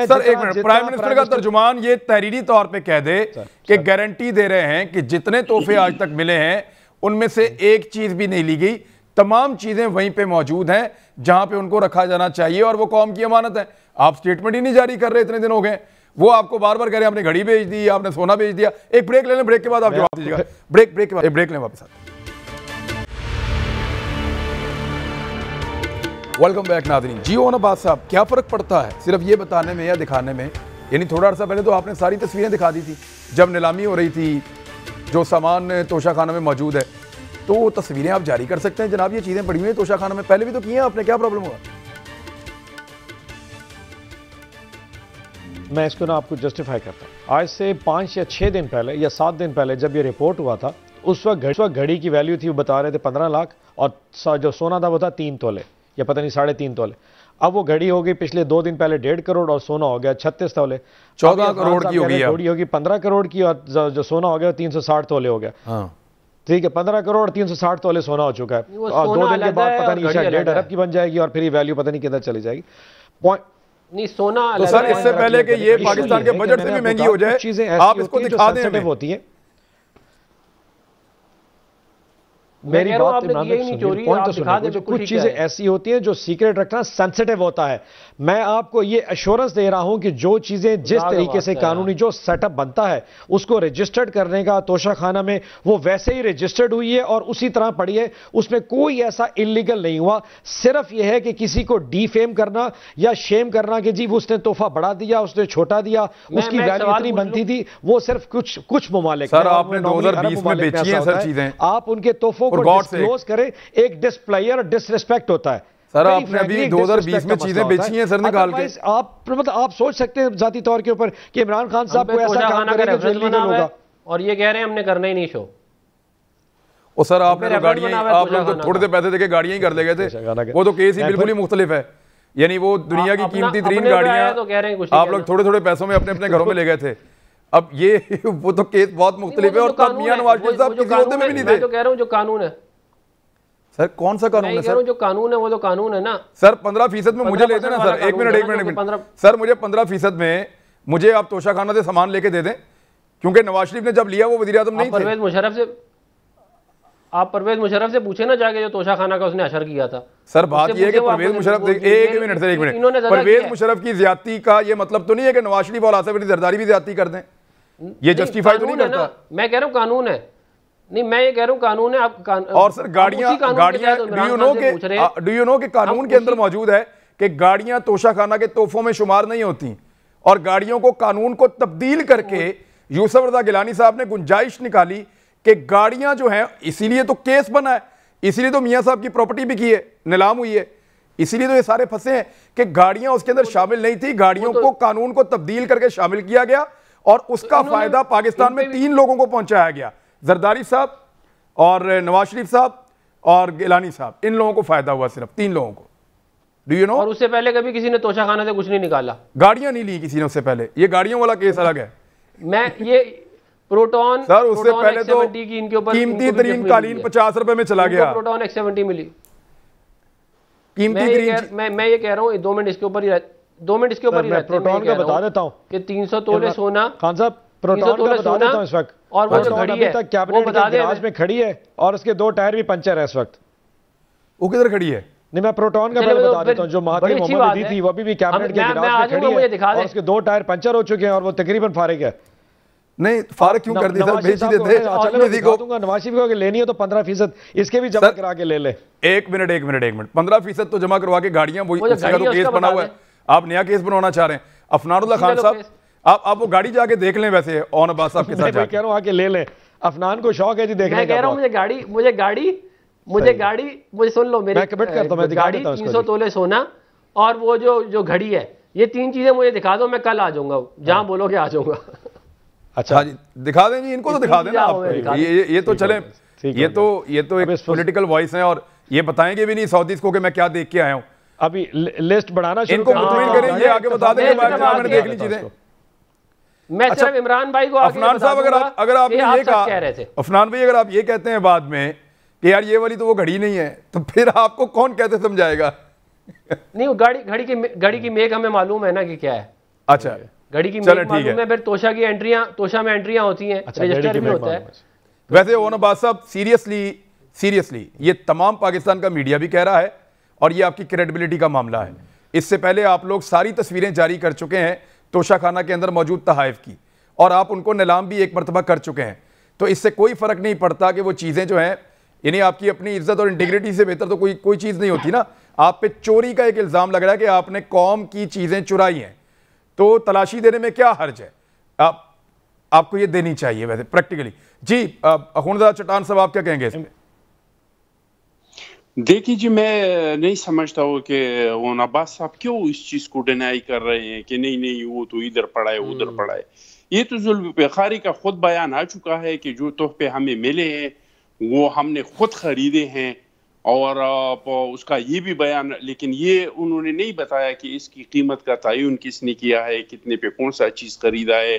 سر، ایک منٹ، پرائم منسٹر کا ترجمان یہ تحریری طور پہ کہہ دے کہ گارنٹی دے رہے ہیں کہ جتنے تحفے آج تک ملے ہیں ان میں سے ایک چیز بھی نہیں لی گئی، تمام چیزیں وہیں پہ موجود ہیں جہاں پہ ان کو رکھا جانا چاہیے اور وہ قوم کی امانت ہے۔ آپ سٹیٹمنٹ ہی نہیں جاری کر رہے، اتنے دن ہو گئے، وہ آپ کو بار بار کہہ رہے ہیں آپ نے گھڑی بھیج دی، آپ نے سونا بھیج دیا۔ ایک بریک لے لیں، بریک کے بعد آپ جواب دیجیے گا، بریک کے بعد بریک لیں واپس آتے ہیں۔ ویلکم بیک ناظرین۔ جی او نبات صاحب، کیا فرق پڑتا ہے صرف یہ بتانے میں یا دکھانے میں؟ یعنی تھوڑا عرصہ پہلے تو آپ نے ساری تصویریں دکھا دی تھی جب نیلامی ہو رہی تھی جو سامان توشہ خانہ میں موجود ہے، تو وہ تصویریں آپ جاری کر سکتے ہیں جناب، یہ چیزیں پڑی ہوئی ہیں توشہ خانہ میں، پہلے بھی تو کی ہیں آپ نے، کیا پرابلم ہوا؟ میں اس کو نا آپ کو جسٹیفائی کرتا ہوں۔ آج سے 5 یا 6 دن پہلے یا 7 دن پہلے جب یہ رپورٹ ہوا تھا، اس وقت گھڑی کی ویلیو تھی، وہ بتا رہے تھے 15 لاکھ، اور جو سونا تھا وہ تھا 3 تولے یا پتہ نہیں 3.5 تولے۔ اب وہ گھڑی ہوگی پچھلے 2 دن پہلے 1.5 کروڑ اور سونا ہو گیا 36 تولے، 14 کروڑ کی ہوگی، گھڑی ہوگی 15 کروڑ کی، اور جو سونا ہو گیا 360 تولے ہو گیا۔ ٹھیک ہے، 15 کروڑ 360 تولے سونا ہو چکا ہے، اور 2 دن کے بعد پتہ نہیں شاید 1.5 ارب کی بن جائے گی، اور پھر یہ ویلیو پتہ نہیں کدھر چلی جائے گی۔ نہیں سونا تو سر اس سے پہلے کہ یہ پاکستان کے بجٹ سے بھی مہنگی ہو جائے، آپ اس کو دکھا دیں ہمیں۔ میری بات پوائنٹ تو سنیں، کچھ چیزیں ایسی ہوتی ہیں جو سیکریٹ رکھنا سینسٹیو ہوتا ہے. میں آپ کو یہ ایشورنس دے رہا ہوں کہ جو چیزیں جس طریقے سے قانونی جو سیٹ اپ بنتا ہے اس کو رجسٹرڈ کرنے کا توشہ خانہ میں وہ ویسے ہی رجسٹرڈ ہوئی ہے اور اسی طرح پڑی ہے. اس میں کوئی ایسا انلیگل نہیں ہوا. صرف یہ ہے کہ کسی کو ڈی فیم کرنا یا شیم کرنا کہ جی اس نے تحفہ بڑا دیا، اس نے چھوٹا دیا، اس کی ویلیو اتنی بنتی تھی، وہ صرف کچھ ممالک. سر آپ نے 2020 میں بیچی ہیں سر چیزیں، آپ ان کے تحفوں کو ڈسکلوز کریں. ایک ڈسپلائر ڈسریسپیکٹ ہوتا ہے. سر آپ نے ابھی 2020 میں چیزیں بیچی ہیں سر نکال کے. آپ سوچ سکتے ہیں ذاتی طور کے اوپر کہ عمران خان صاحب کو ایسا کام کرے گا جو انلیگل ہوگا، اور یہ کہہ رہے ہیں ہم نے کرنا ہی نہیں شو. اور سر آپ نے گاڑیاں، آپ لوگ تو تھوڑے سے پیسے دے کے گاڑیاں ہی کر لے گئے تھے، وہ تو کیس ہی بالکل ہی مختلف ہے. یعنی وہ دنیا کی قیمتی ترین گاڑیاں آپ لوگ تھوڑے تھوڑے پیسوں میں اپنے گھروں میں لے گئے تھے. اب یہ وہ تو کیس بہت مختلف ہے. اور تب میاں نواز شریف صاحب کسی عہدے میں بھی نہیں تھے. میں تو کہہ رہا ہوں جو قانون ہے. سر کون سا قانون ہے سر؟ جو قانون ہے وہ تو قانون ہے نا سر. 15% میں مجھے لے دیں نا سر. ایک منٹ سر، مجھے 15% میں مجھے آپ توشہ خانہ سے سامان لے کے دے دیں، کیونکہ نواز شریف نے جب لیا وہ وزیر اعظم نہیں تھے. آپ پرویز مشرف سے پوچھیں نا جا کے جو توشہ خانہ کا اس نے اشر کیا تھا. سر بات یہ ہے کہ پرویز مشرف، ایک منٹ، پرویز مشرف کی زیادتی کا یہ مطلب تو نہیں ہے کہ نواز شریف اور آصف علی زرداری بھی زیادتی کر دیں. یہ جسٹیفائی تو نہیں کرتا. میں کہہ رہا ہوں قانون ہے. نہیں میں یہ کہہ رہا ہوں قانون ہے. اور سر گاڑیاں ڈو یو نو کہ قانون کے اندر موجود ہے کہ گاڑیاں توشہ خانہ کے تحفوں میں شمار نہیں ہوتی، اور گاڑیوں کو قانون کو تبدیل کر کے یوسف رضا گیلانی صاحب نے گنجائش نکالی کہ گاڑیاں جو ہیں، اسی لیے تو کیس بنا ہے، اسی لیے تو میاں صاحب کی پراپرٹی بھی کی ہے، نیلام ہوئی ہے، اسی لیے تو یہ سارے پھنسے ہیں کہ گاڑیاں اس کے اندر شامل نہیں تھی. گاڑیوں کو قانون کو تبدیل کر کے شامل کیا گیا اور اس کا فائدہ پاکستان میں 3 لوگوں کو پہنچایا گیا، زرداری صاحب اور نواز شریف صاحب اور گیلانی صاحب. ان لوگوں کو فائدہ ہوا، صرف 3 لوگوں کو. Do you know? اور اس سے پہلے کبھی کسی نے توشہ خانہ سے کچھ نہیں نکالا، گاڑیاں نہیں لی کسی نے اس سے پہلے. یہ گاڑیوں والا کیس الگ ہے. میں یہ پروٹون سر اس سے پہلے تو قیمتی ترین قالین 50 روپے میں چلا گیا. پروٹون X70 ملی. قیمتی ترین. میں یہ کہہ رہا ہوں 2 منٹ اس کے اوپر ہی رہتے، 2 منٹ اس کے اوپر ہی رہتے ہیں. پروٹون کا بتا دیتا ہوں کہ 300 تولے سونا. خان صاحب پروٹون کا بتا دیتا ہوں اس وقت. اور وہ جو گھڑی ہے کیبنٹ کے گراج میں کھڑی ہے اور اس کے 2 ٹائر بھی پنچر ہے اس وقت. وہ کدھر کھڑی ہے؟ نہیں میں پروٹون کا پہلے بتا دیتا ہوں. جو مہاتیر محمد نے دی تھی وہ بھی کیبنٹ کے گراج میں کھڑی ہے اور اس کے 2 ٹائر پنچر ہو چکے ہیں اور وہ تقریباً فارغ ہے. نہیں فارغ کیوں کر دی سر؟ بھیج دیتے تھے. نواز شریف کو کہ لینی ہے تو 15% اس کے بھی جمع کرا کے لے لے. ایک منٹ 15% تو جمع کروا کے گاڑیاں اس کا تو کیس بنا ہوا ہے. آپ نیا کیس بنوانا چاہ رہے ہیں. افنان اللہ خان صاحب آپ وہ گاڑی جا کے دیکھ لیں. ویسے اون عباس صاحب کے ساتھ میں کہہ رہا ہوں آ کے لے لیں. افنان کو شوق ہے جی دیکھنے کا. میں کہہ رہا ہوں مجھے گاڑی سن لو میری گاڑی 300 تولے سونا اور وہ جو گھڑی ہے، یہ 3 چیزیں مجھے دکھا دو. میں کل آ جاؤں گا، جہاں بولو گے آ جاؤں گا. اچھا جی دکھا دیں جی. ان کو تو دکھا دیں نا آپ. یہ تو چلیں، یہ تو ایک پولیٹیکل وائس ہیں اور یہ بتائیں گے بھی نہیں سعودیز کو کہ میں کیا دیکھ کے آیا ہوں. ابھی لسٹ بڑھانا شروع ان کو مطمئن کریں، یہ آگے بتا دیں کہ میں نے دیکھ لی چیزیں. میں صرف عمران بھائی کو افنان صاحب اگر آپ نے یہ کہا، افنان بھائی اگر آپ یہ کہتے ہیں بعد میں کہ یار یہ والی تو وہ گھڑی نہیں ہے، تو پھر آپ کو کون کہتے سمجھائے گا؟ نہیں گھڑی کی میک ہمیں معلوم ہے نا کہ کیا ہے. اچھا گھڑی کی میک معلوم ہے. پھر توشہ میں انٹریاں ہوتی ہیں، رجسٹر بھی ہوتا ہے. ویسے اون عباس صاحب سیریسلی یہ تمام پاکستان کا میڈیا بھی کہہ رہا ہے اور یہ آپ کی کریڈیبلٹی کا معاملہ ہے. اس سے پہلے آپ لوگ ساری تصویریں جاری کر چکے ہیں توشہ خانہ کے اندر موجود تحائف کی، اور آپ ان کو نیلام بھی ایک مرتبہ کر چکے ہیں. تو اس سے کوئی فرق نہیں پڑتا کہ وہ چیزیں جو ہیں، یعنی آپ کی اپنی عزت اور انٹیگریٹی سے بہتر تو کوئی چیز نہیں ہوتی نا. آپ پہ چوری کا ایک الزام لگ رہا ہے کہ آپ نے قوم کی چیزیں چرائی ہیں، تو تلاشی دینے میں کیا حرج ہے؟ آپ کو یہ دینی چاہیے ویسے پریکٹیکلی. جی اخوندہ چٹان صاحب آپ کیا کہیں گے اس میں؟ دیکھیے جی میں نہیں سمجھتا ہوں کہ اون عباس صاحب کیوں اس چیز کو ڈینائی کر رہے ہیں کہ نہیں وہ تو ادھر پڑا ہے ادھر پڑا ہے. یہ تو ذوالفقاری کا خود بیان آ چکا ہے کہ جو تحفے ہمیں ملے ہیں وہ ہم نے خود خریدے ہیں، اور اس کا یہ بھی بیان، لیکن یہ انہوں نے نہیں بتایا کہ اس کی قیمت کا تعین کس نے کیا ہے، کتنے پہ کون سا چیز خریدا ہے.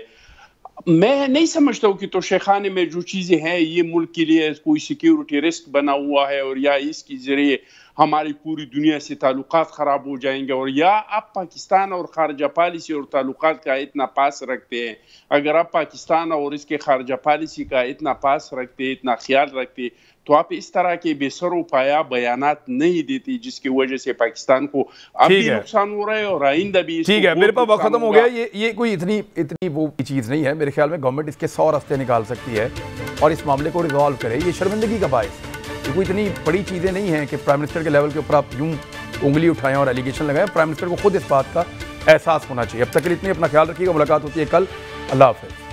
میں نہیں سمجھتا ہوں کہ توشہ خانے میں جو چیزیں ہیں یہ ملک کے لیے کوئی سیکیورٹی رسک بنا ہوا ہے اور یا اس کے ذریعے ہماری پوری دنیا سے تعلقات خراب ہو جائیں گے. اور یا آپ پاکستان اور خارجہ پالیسی اور تعلقات کا اتنا پاس رکھتے ہیں, اگر آپ پاکستان اور اس کے خارجہ پالیسی کا اتنا پاس رکھتے, اتنا خیال رکھتے, تو آپ اس طرح کے بے سر و پایہ بیانات نہیں دیتی جس کی وجہ سے پاکستان کو اب بھی نقصان ہو رہا ہے اور آئندہ بھی. ٹھیک ہے, میرے پاس وقت ختم ہو گیا. یہ کوئی اتنی وہ چیز نہیں ہے. میرے خیال میں گورنمنٹ اس کے 100 راستے نکال سکتی ہے اور اس معاملے کو ریزالو کرے. یہ شرمندگی کا باعث ہے. یہ کوئی اتنی بڑی چیزیں نہیں ہیں کہ پرائم منسٹر کے لیول کے اوپر آپ یوں انگلی اٹھائیں اور ایلیگیشن لگائیں. پرائم منسٹر کو خود اس بات کا احساس ہونا چاہیے. اب تک اتنی اپنا خیال رکھیے گا. ملاقات ہوتی ہے کل. اللہ حافظ.